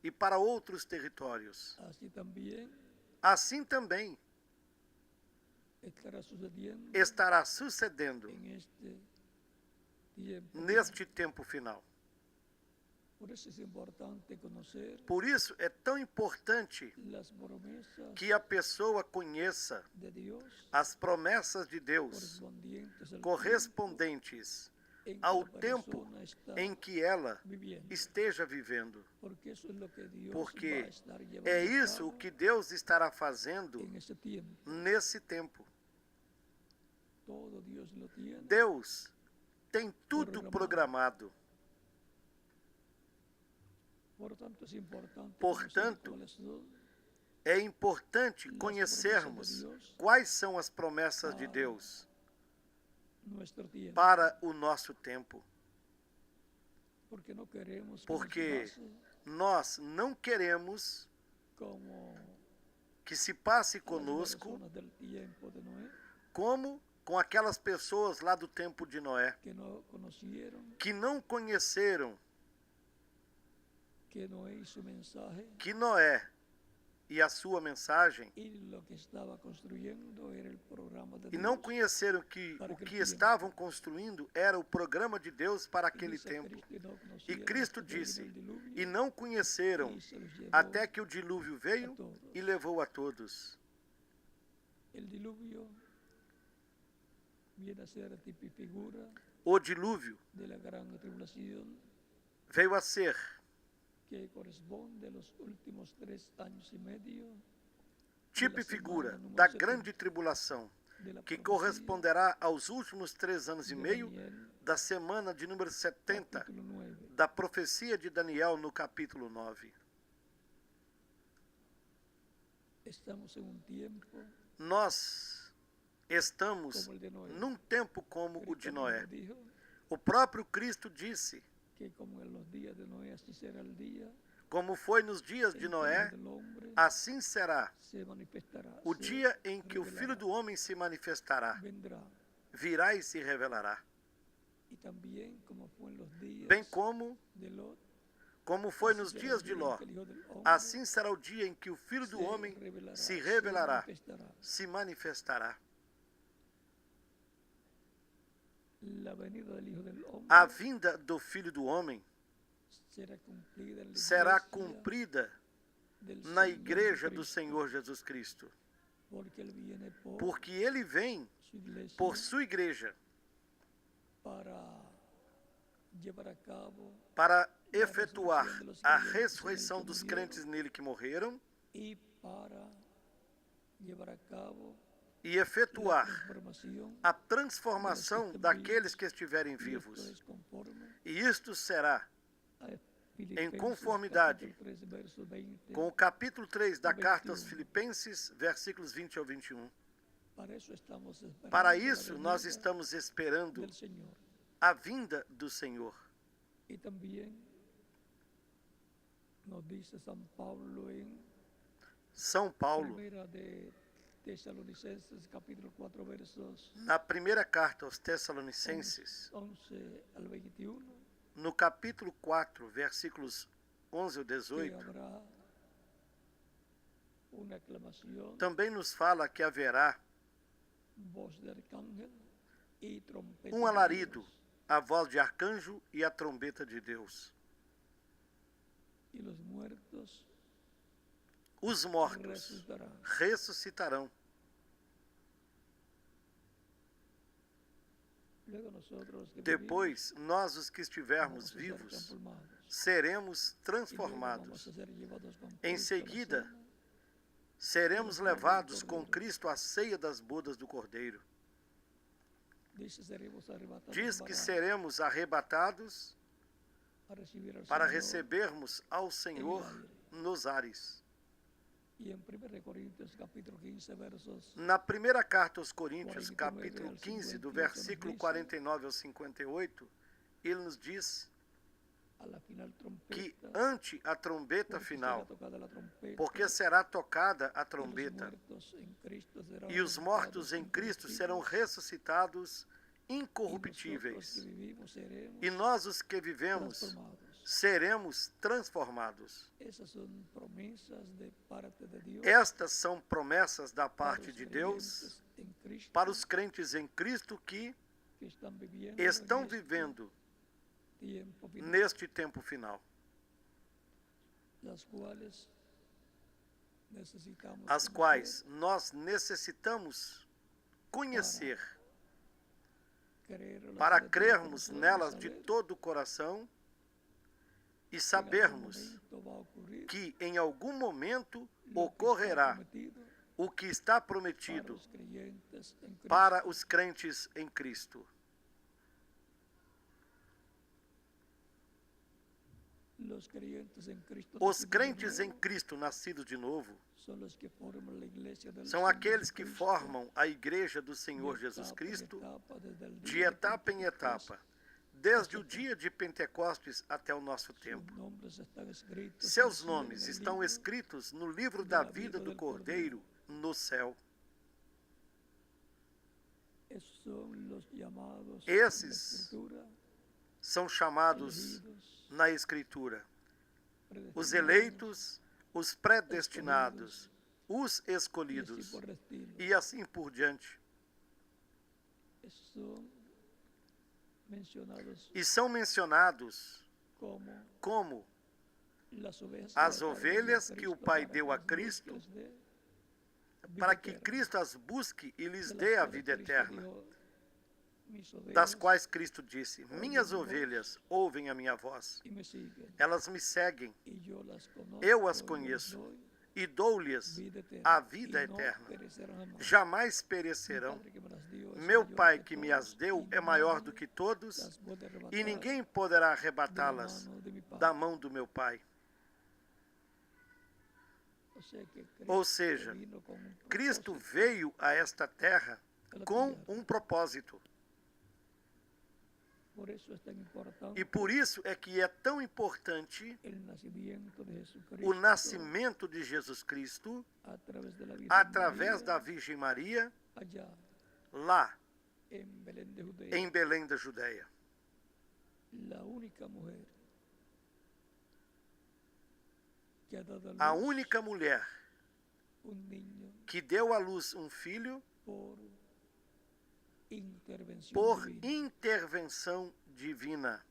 e para outros territórios. así también Assim também estará sucediendo estará sucedendo en este tiempo. neste tempo final. Por eso es importante conocer Por isso é tão importante las promesas que a pessoa conheça de Dios as promessas de Deus correspondientes al correspondentes tiempo en que ao la tempo persona está em que ela viviendo. esteja vivendo. Porque eso es lo que Dios Porque va a estar llevando é a isso o cabo que Deus estará fazendo en ese tiempo. nesse tempo. Todo Dios lo tiene. Deus tem tudo programado. Por tanto, es importante Portanto, conocer cuáles son É importante las conhecermos promesas de Dios quais são as promessas de Deus nuestro tiempo. para o nosso tempo. Porque no queremos que Porque nos pase nós não queremos como que se passe a las conosco personas del tiempo de Noé, como com aquelas pessoas lá do tempo de Noé, que no conocieron que não conheceram que Noé y su mensaje que Noé e a sua mensagem, y lo que estaba construyendo era el programa de e não Dios. conheceram que o que estavam construindo era o programa de Deus para aquele Dice tempo. Cristo, y no E conocieron Cristo hasta que vino disse, el diluvio, e não conheceram y se los llevó até que o dilúvio a veio todos. e levou a todos. El diluvio viene a ser tipo y figura O dilúvio de la gran tribulación veio a ser que corresponde a los últimos 3 años y medio tipo e figura da grande tribulação, de la que profecía corresponderá aos últimos 3 anos e de meio Daniel, da semana de número 70 capítulo 9. da profecia de Daniel no capítulo 9. Estamos en un tiempo Nós estamos como el de Noé. num tempo como o de Cristo Noé. mismo dijo O próprio Cristo disse, que como en los días de Noé, así será el día como foi nos dias en de que el Noé, Hijo del Hombre assim será se manifestará, o se dia em que o revelará, Filho do Homem se manifestará, vendrá. virá e se revelará. Y también como fue en los días Bem como de Lot, foi así nos será dias el de día en Ló, que el Hijo del Hombre assim será o dia em que o Filho do se Homem revelará, se revelará, manifestará. se manifestará. La venida del Hijo del Hombre A vinda do Filho do Homem será cumplida en la será iglesia cumprida del na Señor igreja do Jesucristo, Senhor Jesus Cristo, porque Él viene por porque Ele vem su iglesia por sua igreja para llevar a cabo para efetuar a ressurreição dos crentes nele que morreram y para llevar a cabo e la efetuar transformación. a transformação daqueles que estiverem Y esto vivos. es conforme E isto será a Filipenses, conformidade capítulo 3, verso 20. com o capítulo 3 da carta aos 21. Filipenses, versículos 20 ao 21. Para isso estamos esperando Para a isso, nós venida estamos esperando del Señor. a vinda do Senhor. Y también nos dice San Pablo en São Paulo, Primera de Tesalonicenses, capítulo 4, versos na primeira carta aos Tessalonicenses, 11 al 21, no capítulo 4, versículos 11 ao 18, também nos fala que haverá um alarido, a voz de arcanjo e a trombeta de Deus. Os mortos ressuscitarão. Depois, nós, os que estivermos vivos, seremos transformados. Em seguida, seremos levados com Cristo à ceia das bodas do Cordeiro. Diz que seremos arrebatados para recebermos ao Senhor nos ares. Na primeira carta aos Coríntios, capítulo 15, do versículo 49 ao 58, ele nos diz que ante a trombeta final, porque será tocada a trombeta, e os mortos em Cristo serão ressuscitados incorruptíveis, e nós, os que vivemos, seremos transformados. Estas são promessas da parte de Deus para os crentes em Cristo que estão vivendo neste tempo final, as quais nós necessitamos conhecer para crermos nelas de todo o coração e sabermos que em algum momento ocorrerá o que está prometido para os crentes em Cristo. Os crentes em Cristo nascidos de novo são aqueles que formam a igreja do Senhor Jesus Cristo de etapa em etapa, desde o dia de Pentecostes até o nosso tempo. Seus nomes estão escritos no livro da vida do Cordeiro no céu. Esses são chamados na Escritura os eleitos, os predestinados, os escolhidos, e assim por diante. E são mencionados como as ovelhas que o Pai deu a Cristo, para que Cristo as busque e lhes dê a vida eterna, das quais Cristo disse: minhas ovelhas ouvem a minha voz, elas me seguem, eu as conheço e dou-lhes a vida eterna, jamais perecerão. Meu Pai que me as deu é maior do que todos, e ninguém poderá arrebatá-las da mão do meu Pai. Ou seja, Cristo veio a esta terra com um propósito. E por isso é que é tão importante o nascimento de Jesus Cristo através da Virgem Maria, lá em Belém da Judéia. A única mulher que deu à luz um filho por intervenção divina.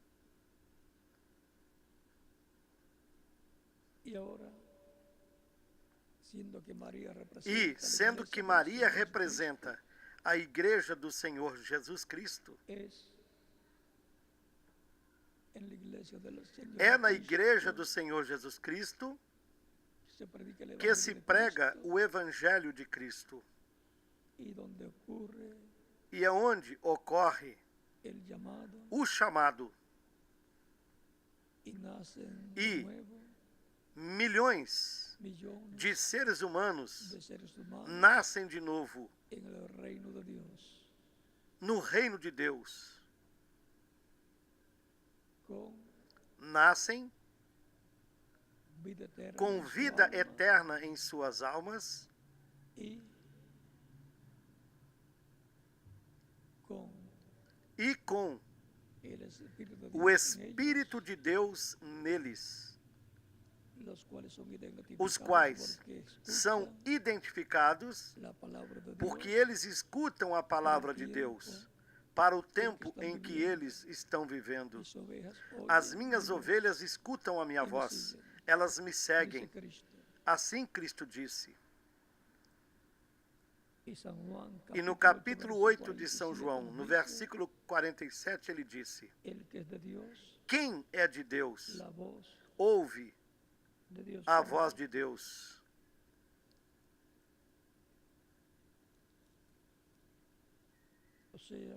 E, sendo que Maria representa a Igreja do Senhor Jesus Cristo, é na Igreja do Senhor Jesus Cristo que se prega o Evangelho de Cristo. E é onde ocorre o chamado. E milhões de seres humanos nascem de novo no reino de Deus. Nascem com vida eterna em suas almas e com o Espírito de Deus neles, os quais são identificados porque eles escutam a palavra de Deus para o tempo em que eles estão vivendo. As minhas ovelhas escutam a minha voz, elas me seguem. Assim Cristo disse. E no capítulo 8 de São João, no versículo 47, ele disse: quem é de Deus, ouve a voz de Deus.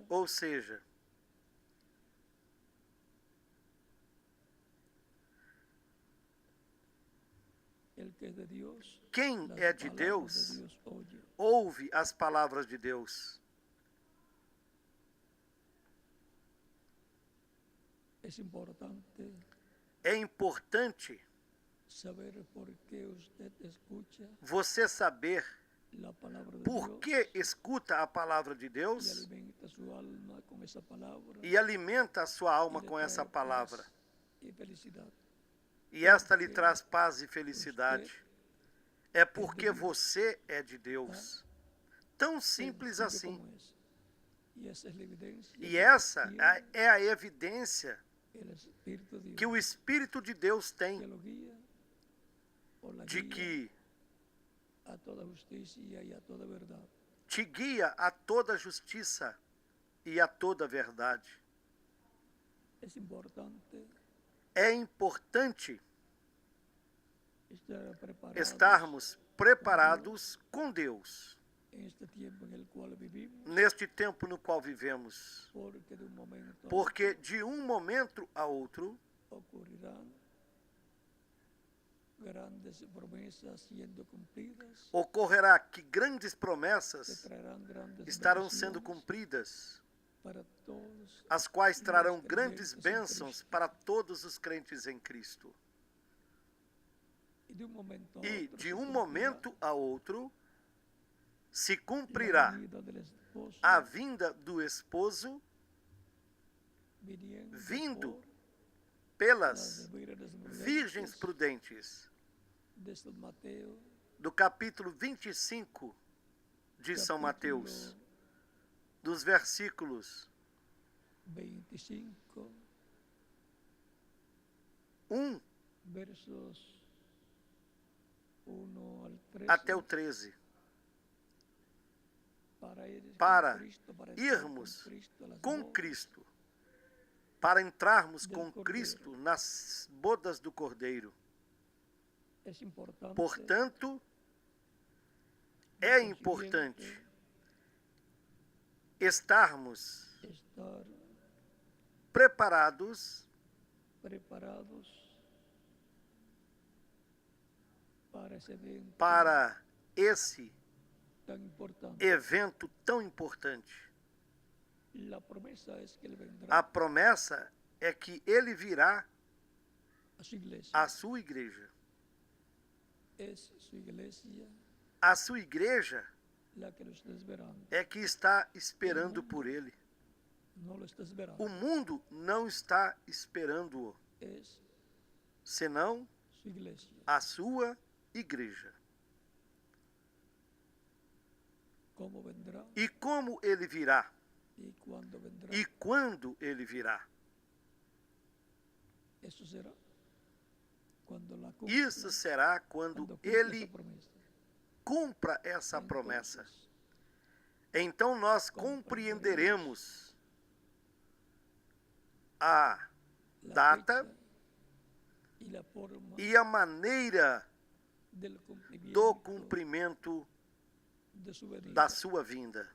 Ou seja, quem é de Deus, ouve as palavras de Deus. É importante você saber por que escuta a palavra de Deus e alimenta a sua alma com essa palavra. E esta lhe traz paz e felicidade. É porque você é de Deus. Tão simples assim. E essa é a evidência que o Espírito de Deus tem de que te guia a toda justiça e a toda verdade. É importante estarmos preparados com Deus neste tempo no qual vivemos, porque de um momento a outro ocorrerá que grandes promessas estarão sendo cumpridas, as quais trarão grandes bênçãos para todos os crentes em Cristo. E de um momento a outro se cumprirá a vinda do esposo, vindo pelas virgens prudentes, do capítulo 25 de São Mateus, dos versículos 1 até o 13. Para irmos com Cristo, para entrarmos com Cristo nas bodas do Cordeiro. Portanto, é importante estarmos preparados para esse evento tão importante. A promessa é que ele virá à sua igreja. A sua igreja é que está esperando por ele. O mundo não está esperando-o, senão a sua igreja. E como ele virá? E quando ele virá? Isso será quando ele cumpra essa promessa. Então nós compreenderemos a data e a maneira do cumprimento da sua vinda.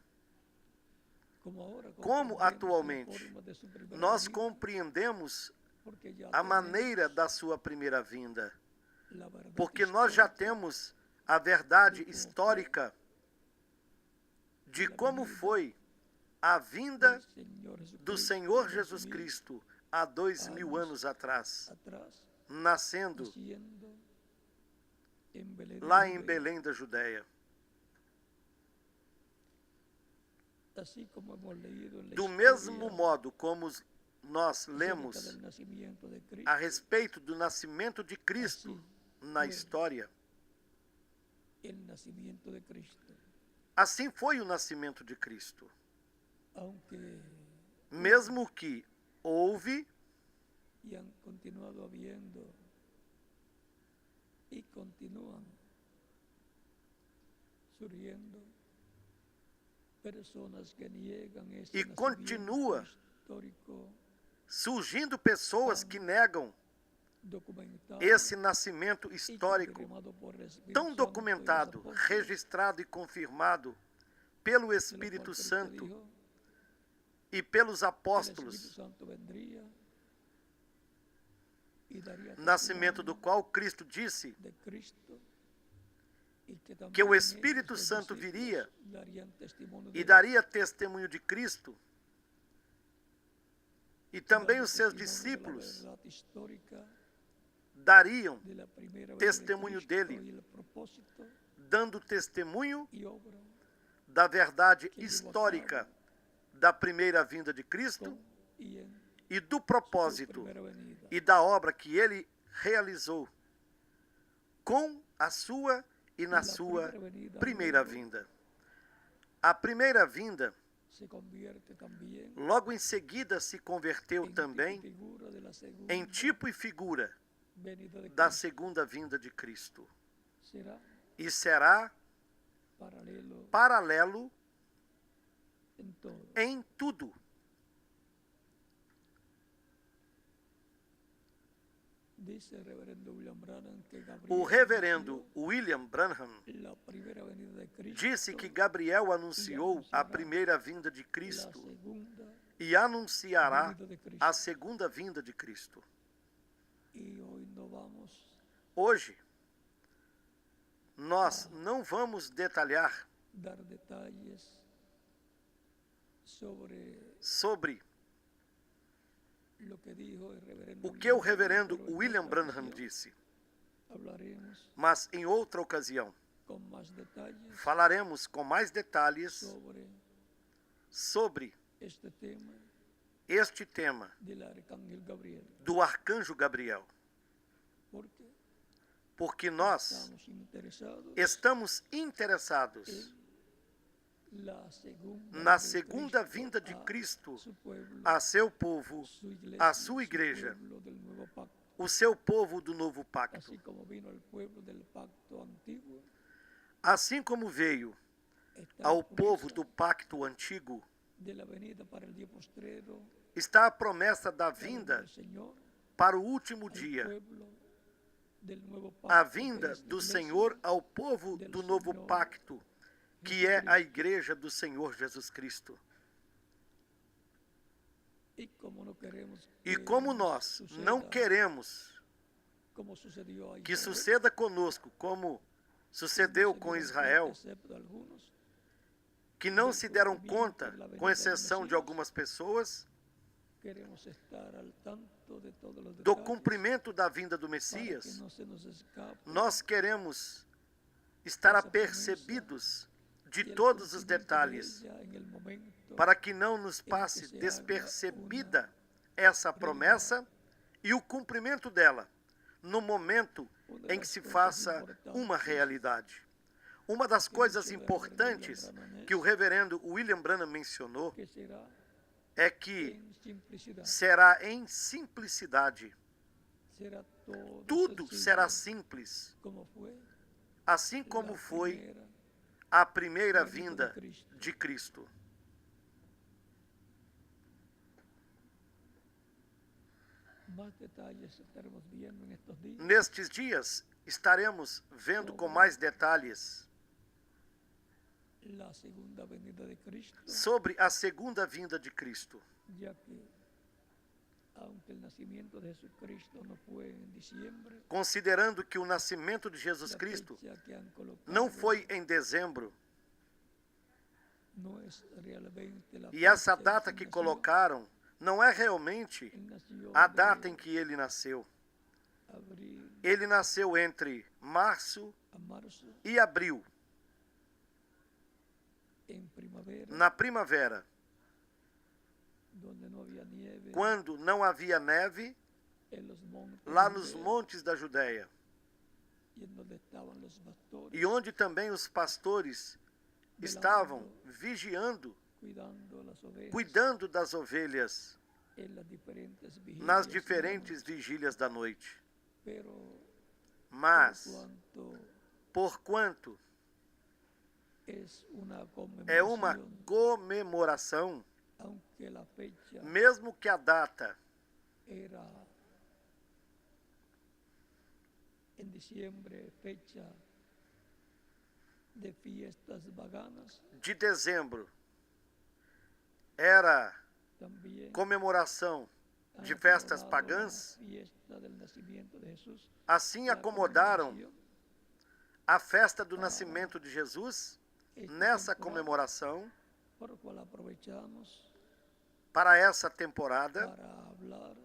Como atualmente nós compreendemos a maneira da sua primeira vinda, porque nós já temos a verdade histórica de como foi a vinda do Senhor Jesus Cristo há 2000 anos atrás, nascendo lá em Belém da Judéia. Do mesmo modo como nós lemos a respeito do nascimento de Cristo na história. Assim foi o nascimento de Cristo. Mesmo que houve e han continuado habiendo y continúan surgiendo personas que niegan esse continua histórico, surgindo pessoas que negam esse nascimento histórico tão documentado, registrado e confirmado pelo Espírito Santo e pelos apóstolos, nascimento do qual Cristo disse que o Espírito Santo viria e daria testemunho de Cristo, e também os seus discípulos dariam testemunho dele, dando testemunho da verdade histórica da primeira vinda de Cristo e do propósito e da obra que ele realizou com a sua e na sua primeira vinda. A primeira vinda, logo em seguida, se converteu também em tipo e figura da segunda vinda de Cristo. E será paralelo em tudo. O reverendo William Branham disse que Gabriel anunciou a primeira vinda de Cristo e anunciará a segunda vinda de Cristo. Hoje, nós não vamos detalhar sobre o que o reverendo William Branham disse, mas em outra ocasião falaremos com mais detalhes sobre este tema do arcanjo Gabriel, porque nós estamos interessados na segunda vinda de Cristo a seu povo, a sua igreja, o seu povo do novo pacto. Assim como veio ao povo do pacto antigo, está a promessa da vinda para o último dia, a vinda do Senhor ao povo do novo pacto, que é a igreja do Senhor Jesus Cristo. E como nós não queremos que suceda conosco, como sucedeu com Israel, que não se deram conta, com exceção de algumas pessoas, do cumprimento da vinda do Messias, nós queremos estar apercebidos de todos os detalhes, para que não nos passe despercebida essa promessa e o cumprimento dela, no momento em que se faça uma realidade. Uma das coisas importantes que o reverendo William Branham mencionou é que será em simplicidade. Tudo será simples, assim como foi a primeira vinda de Cristo. Nestes dias, estaremos vendo com mais detalhes sobre a segunda vinda de Cristo. Considerando que o nascimento de Jesus Cristo não foi em dezembro, e essa data que colocaram não é realmente a data em que ele nasceu. Ele nasceu entre março e abril, na primavera. quando não havia neve, lá nos montes da Judéia, e onde também os pastores estavam vigiando, cuidando das ovelhas nas diferentes vigílias da noite. Mas, porquanto é uma comemoração, mesmo que a data en diciembre, fecha de fiestas paganas, de dezembro era también comemoração de festas pagãs, assim acomodaram a festa do nascimento de Jesus nessa comemoração, por cual aprovechamos para essa temporada, para hablar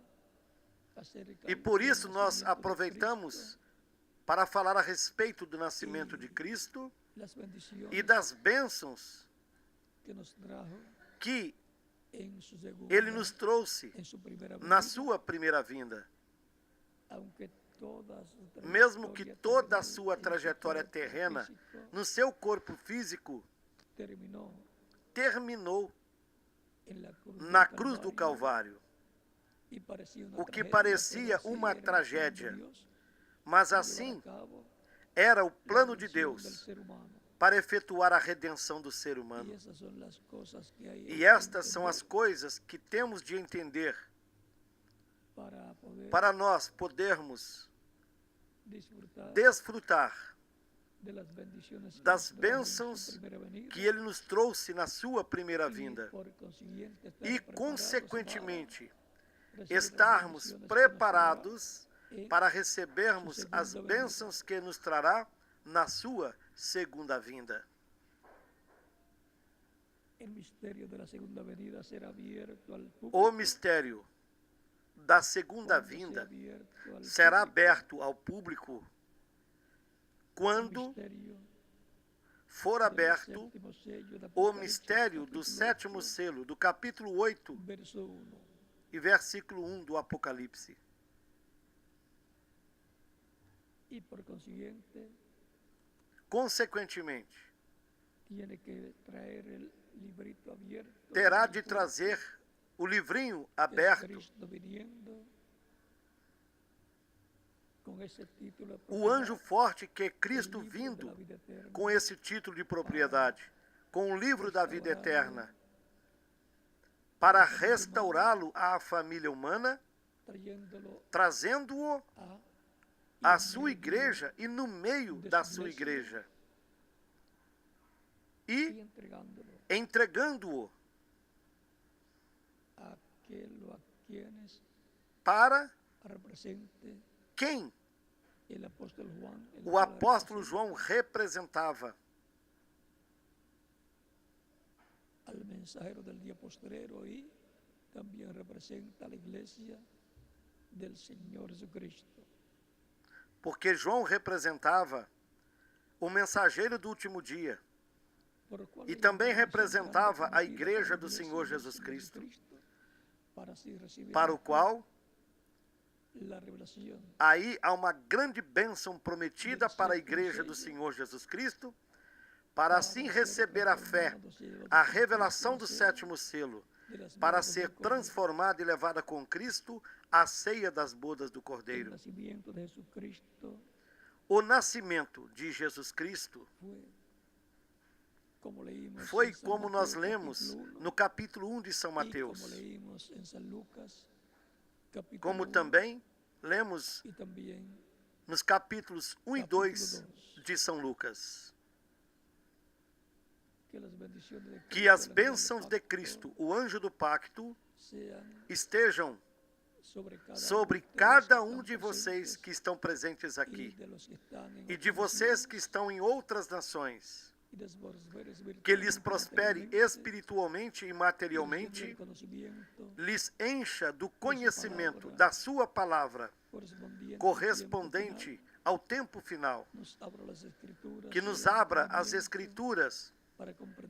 acerca e por del isso nós nacimiento de aproveitamos Cristo, para falar a respeito do nascimento de Cristo las bendiciones e das bênçãos que nos trajo que en su segunda, Ele nos trouxe en su primera na venida, sua primeira vinda. aunque toda su Mesmo que trayectoria toda a terrenal sua en su trajetória cuerpo terrena, físico no seu corpo físico, terminou na cruz do Calvário, y parecía una o que tragedia, parecia pero así uma era el plan de tragédia. Dios Mas para assim llevar a cabo era o la plano de redención del Deus ser humano. para efetuar a redenção do ser Y humano. esas son las cosas que hay E que estas são as entender coisas que temos de entender para poder para nós podermos disfrutar desfrutar de las bendiciones que das nos trajo en su bênçãos primera venida, que Ele nos trouxe na sua primeira y vinda. por consiguiente estar E, preparados consequentemente, para recibir las estarmos bendiciones que nos preparados traerá en para recebermos su as segunda venida. bênçãos que nos trará na sua segunda vinda. El misterio de la segunda venida será abierto al público. O mistério da segunda Cuando sea vinda abierto al será público, aberto ao público el quando misterio for del aberto séptimo sello de o Apocalipsis, mistério do capítulo sétimo 8, selo, do capítulo 8 verso 1. e versículo 1 do Apocalipse. Y por consiguiente Consequentemente, tiene que traer el librito abierto. terá del de público, trazer o livrinho que es aberto, Cristo viniendo con ese título de o anjo propiedad, forte que é el Cristo libro de vindo la vida eterna, com esse título de propriedade, com o livro da vida eterna, para restaurá-lo à família humana, trayéndolo trazendo-o a à sua igreja e no meio da sua igreja, y e entregándolo entregando-o a quienes para represente quem el apóstol Juan, el o cual apóstolo representa João representava, al mensajero del día postrero y también representa a la iglesia del Señor Jesucristo. porque João representava o mensageiro do último dia Por lo cual e ella também es una misión representava a grande igreja para do la Senhor iglesia del Jesus Señor Cristo, Jesucristo, para así recibir para o qual la revelación aí há uma grande bênção prometida para a igreja do Senhor Jesus Cristo, para assim receber a fé, a revelação do sétimo selo, de las para bodas ser del Cordero, transformada e levada com Cristo à ceia das bodas do el Cordeiro. nacimiento de Jesucristo O nascimento de Jesus Cristo foi, foi como nós lemos no capítulo 1 de São Mateus, como leímos en San Lucas, capítulo como 1, também lemos y también nos capítulos 1 e capítulo 2 2, de São Lucas. que las bendiciones de Que Cristo, as el ángel del bênçãos de pacto, Cristo, o anjo do pacto, sean estejam sobre cada cada um um de de vocês que estão presentes y aqui de los que están en e de otras vocês que estão em outras nações. y de vos Que lhes prospere materialmente, espiritualmente e y llene materialmente, el conocimiento lhes encha do conhecimento da sua palavra, correspondente ao tempo final, nos abra las escrituras, que nos abra as Escrituras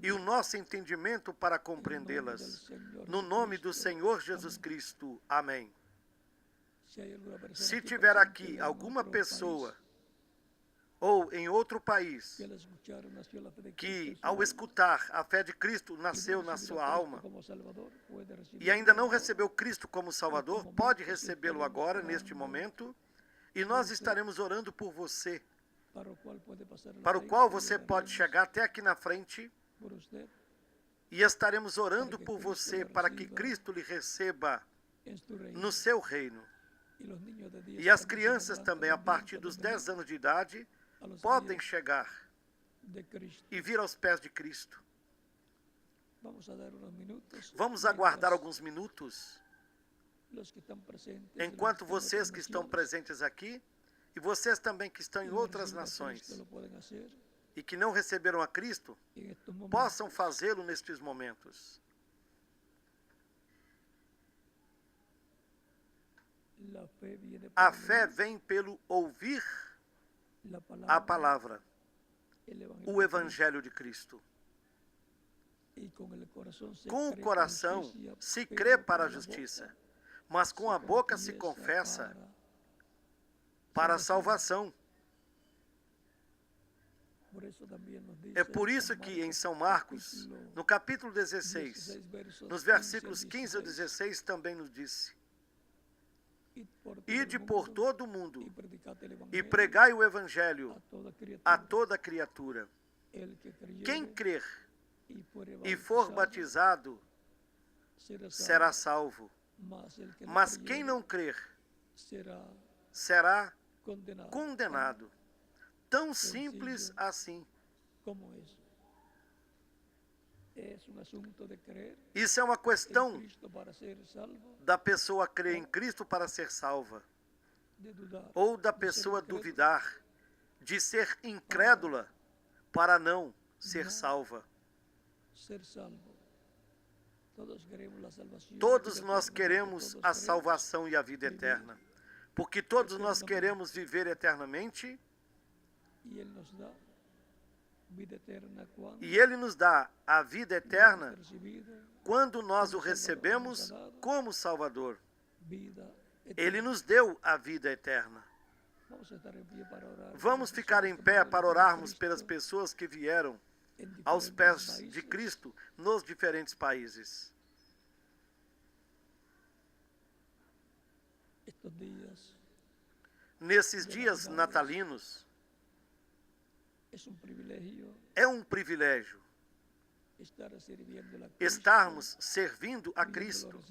e o nosso entendimento para compreendê-las. No nome do Senhor Jesus Cristo. Amém. Se tiver aqui alguma pessoa ou em outro país que, ao escutar a fé de Cristo, nasceu na sua alma e ainda não recebeu Cristo como Salvador, pode recebê-lo agora, neste momento, e nós estaremos orando por você, para o qual você pode chegar até aqui na frente, e estaremos orando por você para que Cristo lhe receba no seu reino. E as crianças também, a partir dos 10 anos de idade, podem chegar e vir aos pés de Cristo. Vamos aguardar alguns minutos, enquanto vocês que estão presentes aqui, e vocês também que estão em outras nações, e que não receberam a Cristo, possam fazê-lo nestes momentos. A fé vem pelo ouvir a palavra, o Evangelho de Cristo. Com o coração se crê para a justiça, mas com a boca se confessa para a salvação. É por isso que em São Marcos, no capítulo 16, nos versículos 15 a 16, também nos disse: Ide por todo o mundo e pregai o Evangelho a toda criatura. Quem crer e for batizado será salvo, mas quem não crer será condenado. Tão simples assim. Isso é uma questão da pessoa crer em Cristo para ser salva, ou da pessoa duvidar, de ser incrédula para não ser salva. Todos nós queremos a salvação e a vida eterna, porque todos nós queremos viver eternamente. E Ele nos dá a vida eterna quando nós o recebemos como Salvador. Ele nos deu a vida eterna. Vamos ficar em pé para orarmos pelas pessoas que vieram aos pés de Cristo nos diferentes países. Nesses dias natalinos, é um privilégio estarmos servindo a Cristo,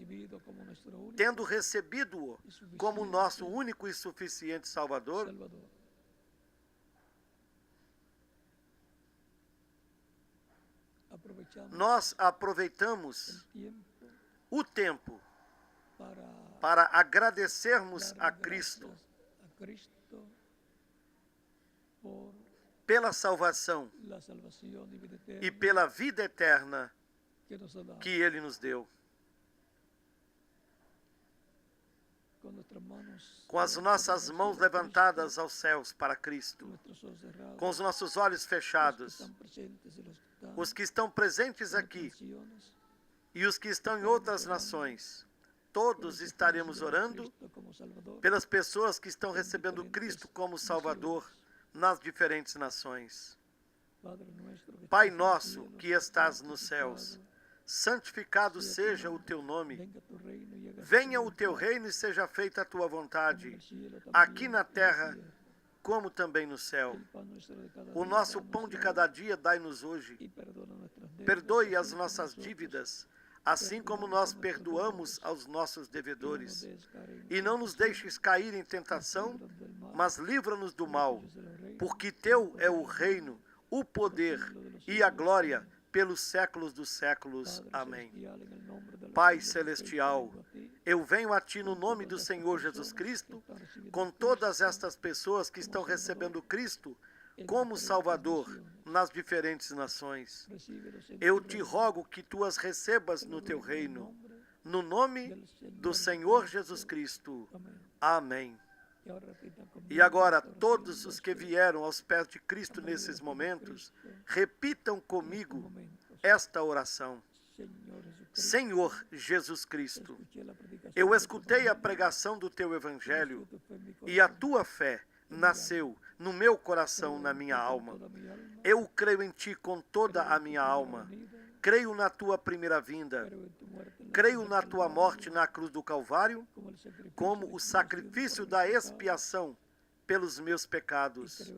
tendo recebido-o como nosso único e suficiente Salvador. Nós aproveitamos o tempo para agradecermos a Cristo pela salvação e pela vida eterna que Ele nos deu. Com as nossas mãos levantadas aos céus para Cristo, com os nossos olhos fechados, os que estão presentes aqui e os que estão em outras nações, todos estaremos orando pelas pessoas que estão recebendo Cristo como Salvador nas diferentes nações. Pai nosso que estás nos céus, santificado seja o teu nome. Venha o teu reino e seja feita a tua vontade, aqui na terra como também no céu. O nosso pão de cada dia dai-nos hoje. Perdoe as nossas dívidas, assim como nós perdoamos aos nossos devedores. E não nos deixes cair em tentação, mas livra-nos do mal, porque teu é o reino, o poder e a glória pelos séculos dos séculos. Amém. Pai celestial, eu venho a Ti no nome do Senhor Jesus Cristo, com todas estas pessoas que estão recebendo Cristo como Salvador nas diferentes nações. Eu te rogo que Tu as recebas no Teu reino, no nome do Senhor Jesus Cristo. Amém. E agora, todos os que vieram aos pés de Cristo nesses momentos, repitam comigo esta oração. Senhor Jesus Cristo, eu escutei a pregação do Teu Evangelho e a Tua fé nasceu no meu coração, na minha alma. Eu creio em Ti com toda a minha alma. Creio na Tua primeira vinda. Creio na Tua morte na cruz do Calvário como o sacrifício da expiação pelos meus pecados.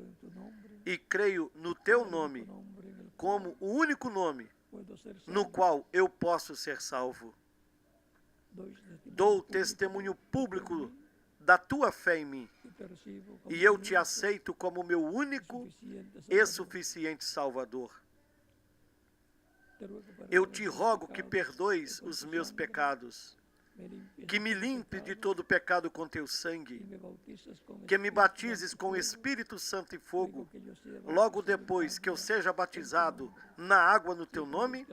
E creio no Teu nome como o único nome no qual eu posso ser salvo. Dou testemunho público da Tua fé em mim, e eu Te aceito como meu único e suficiente Salvador. Eu Te rogo que perdoes os meus pecados, que me limpe de todo pecado com Teu sangue, que me batizes com o Espírito Santo e fogo, logo depois que eu seja batizado na água no Teu nome,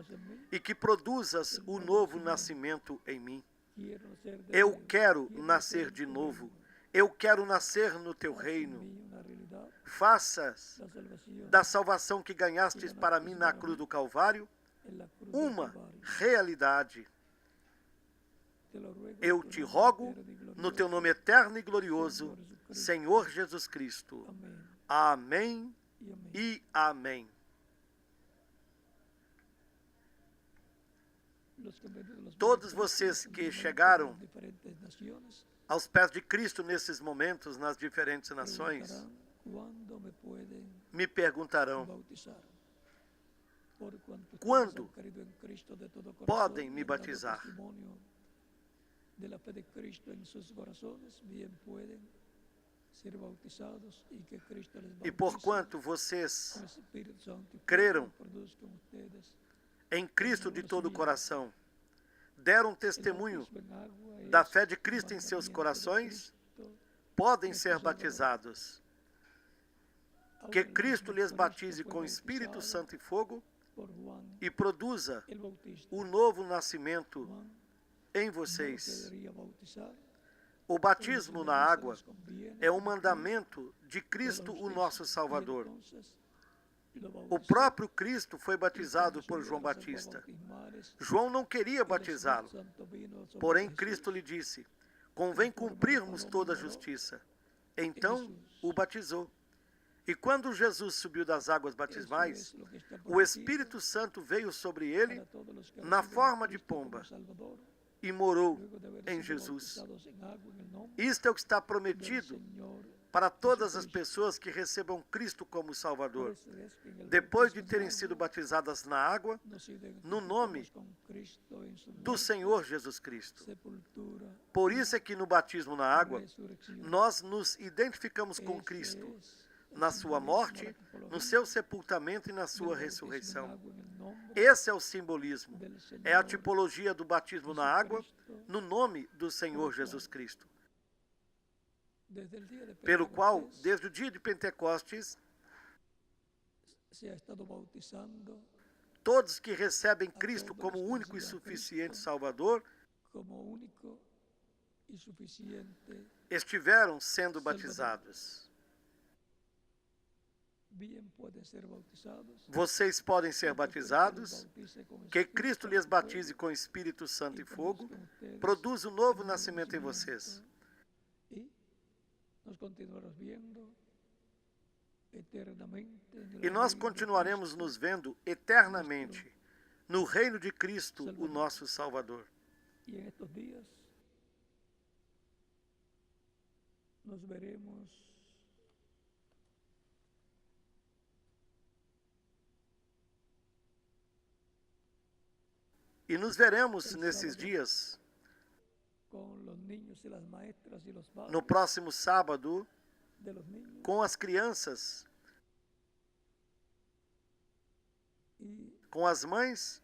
e que produzas o novo nascimento em mim. Eu quero nascer de novo. Eu quero nascer no Teu reino. Faças da salvação que ganhastes para mim na cruz do Calvário uma realidade. Eu Te rogo, no Teu nome eterno e glorioso, Senhor Jesus Cristo. Amém e amém. Todos vocês que chegaram aos pés de Cristo nesses momentos, nas diferentes nações, me perguntarão: quando podem me batizar? E porquanto vocês creram em Cristo de todo o coração, deram testemunho da fé de Cristo em seus corações, podem ser batizados. Que Cristo lhes batize com Espírito Santo e fogo e produza o novo nascimento em vocês. O batismo na água é um mandamento de Cristo, o nosso Salvador. O próprio Cristo foi batizado por João Batista. João não queria batizá-lo, porém Cristo lhe disse: convém cumprirmos toda a justiça. Então o batizou. E quando Jesus subiu das águas batismais, o Espírito Santo veio sobre ele na forma de pomba e morou em Jesus. Isto é o que está prometido para todas as pessoas que recebam Cristo como Salvador, depois de terem sido batizadas na água, no nome do Senhor Jesus Cristo. Por isso é que no batismo na água, nós nos identificamos com Cristo, na sua morte, no seu sepultamento e na sua ressurreição. Esse é o simbolismo, é a tipologia do batismo na água, no nome do Senhor Jesus Cristo, pelo qual, desde o dia de Pentecostes, todos que recebem Cristo como único e suficiente Salvador estiveram sendo batizados. Vocês podem ser batizados, que Cristo lhes batize com Espírito Santo e fogo, produza um novo nascimento em vocês. E nós continuaremos nos vendo eternamente no reino de Cristo, o nosso Salvador. E nestes dias nos veremos nesses dias, no próximo sábado, com as crianças, com as mães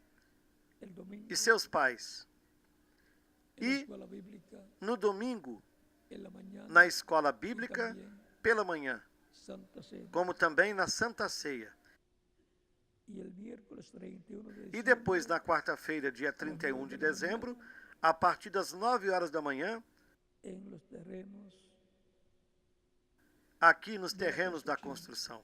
e seus pais. E no domingo, na escola bíblica, pela manhã, como também na Santa Ceia. E depois, na quarta-feira, dia 31 de dezembro, a partir das 9 horas da manhã, aqui nos terrenos da construção.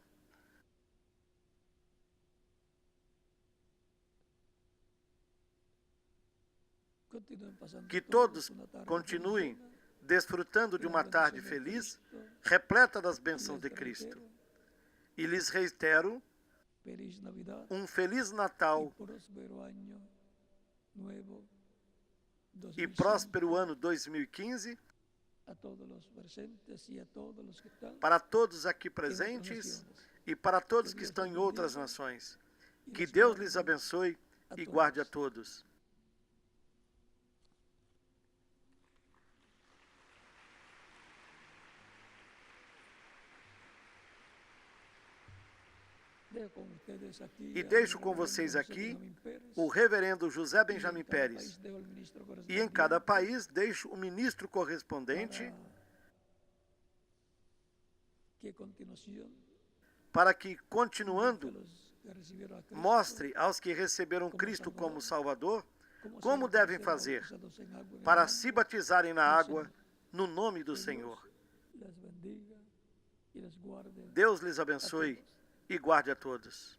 Que todos continuem desfrutando de uma tarde feliz, repleta das bênçãos de Cristo. E lhes reitero um Feliz Natal e próspero ano 2015 para todos aqui presentes e para todos que estão em outras nações. Que Deus lhes abençoe e guarde a todos. E deixo com vocês aqui o reverendo José Benjamin Pérez. E em cada país deixo o ministro correspondente para que, continuando, mostre aos que receberam Cristo como Salvador como devem fazer para se batizarem na água no nome do Senhor. Deus lhes abençoe e guarde a todos.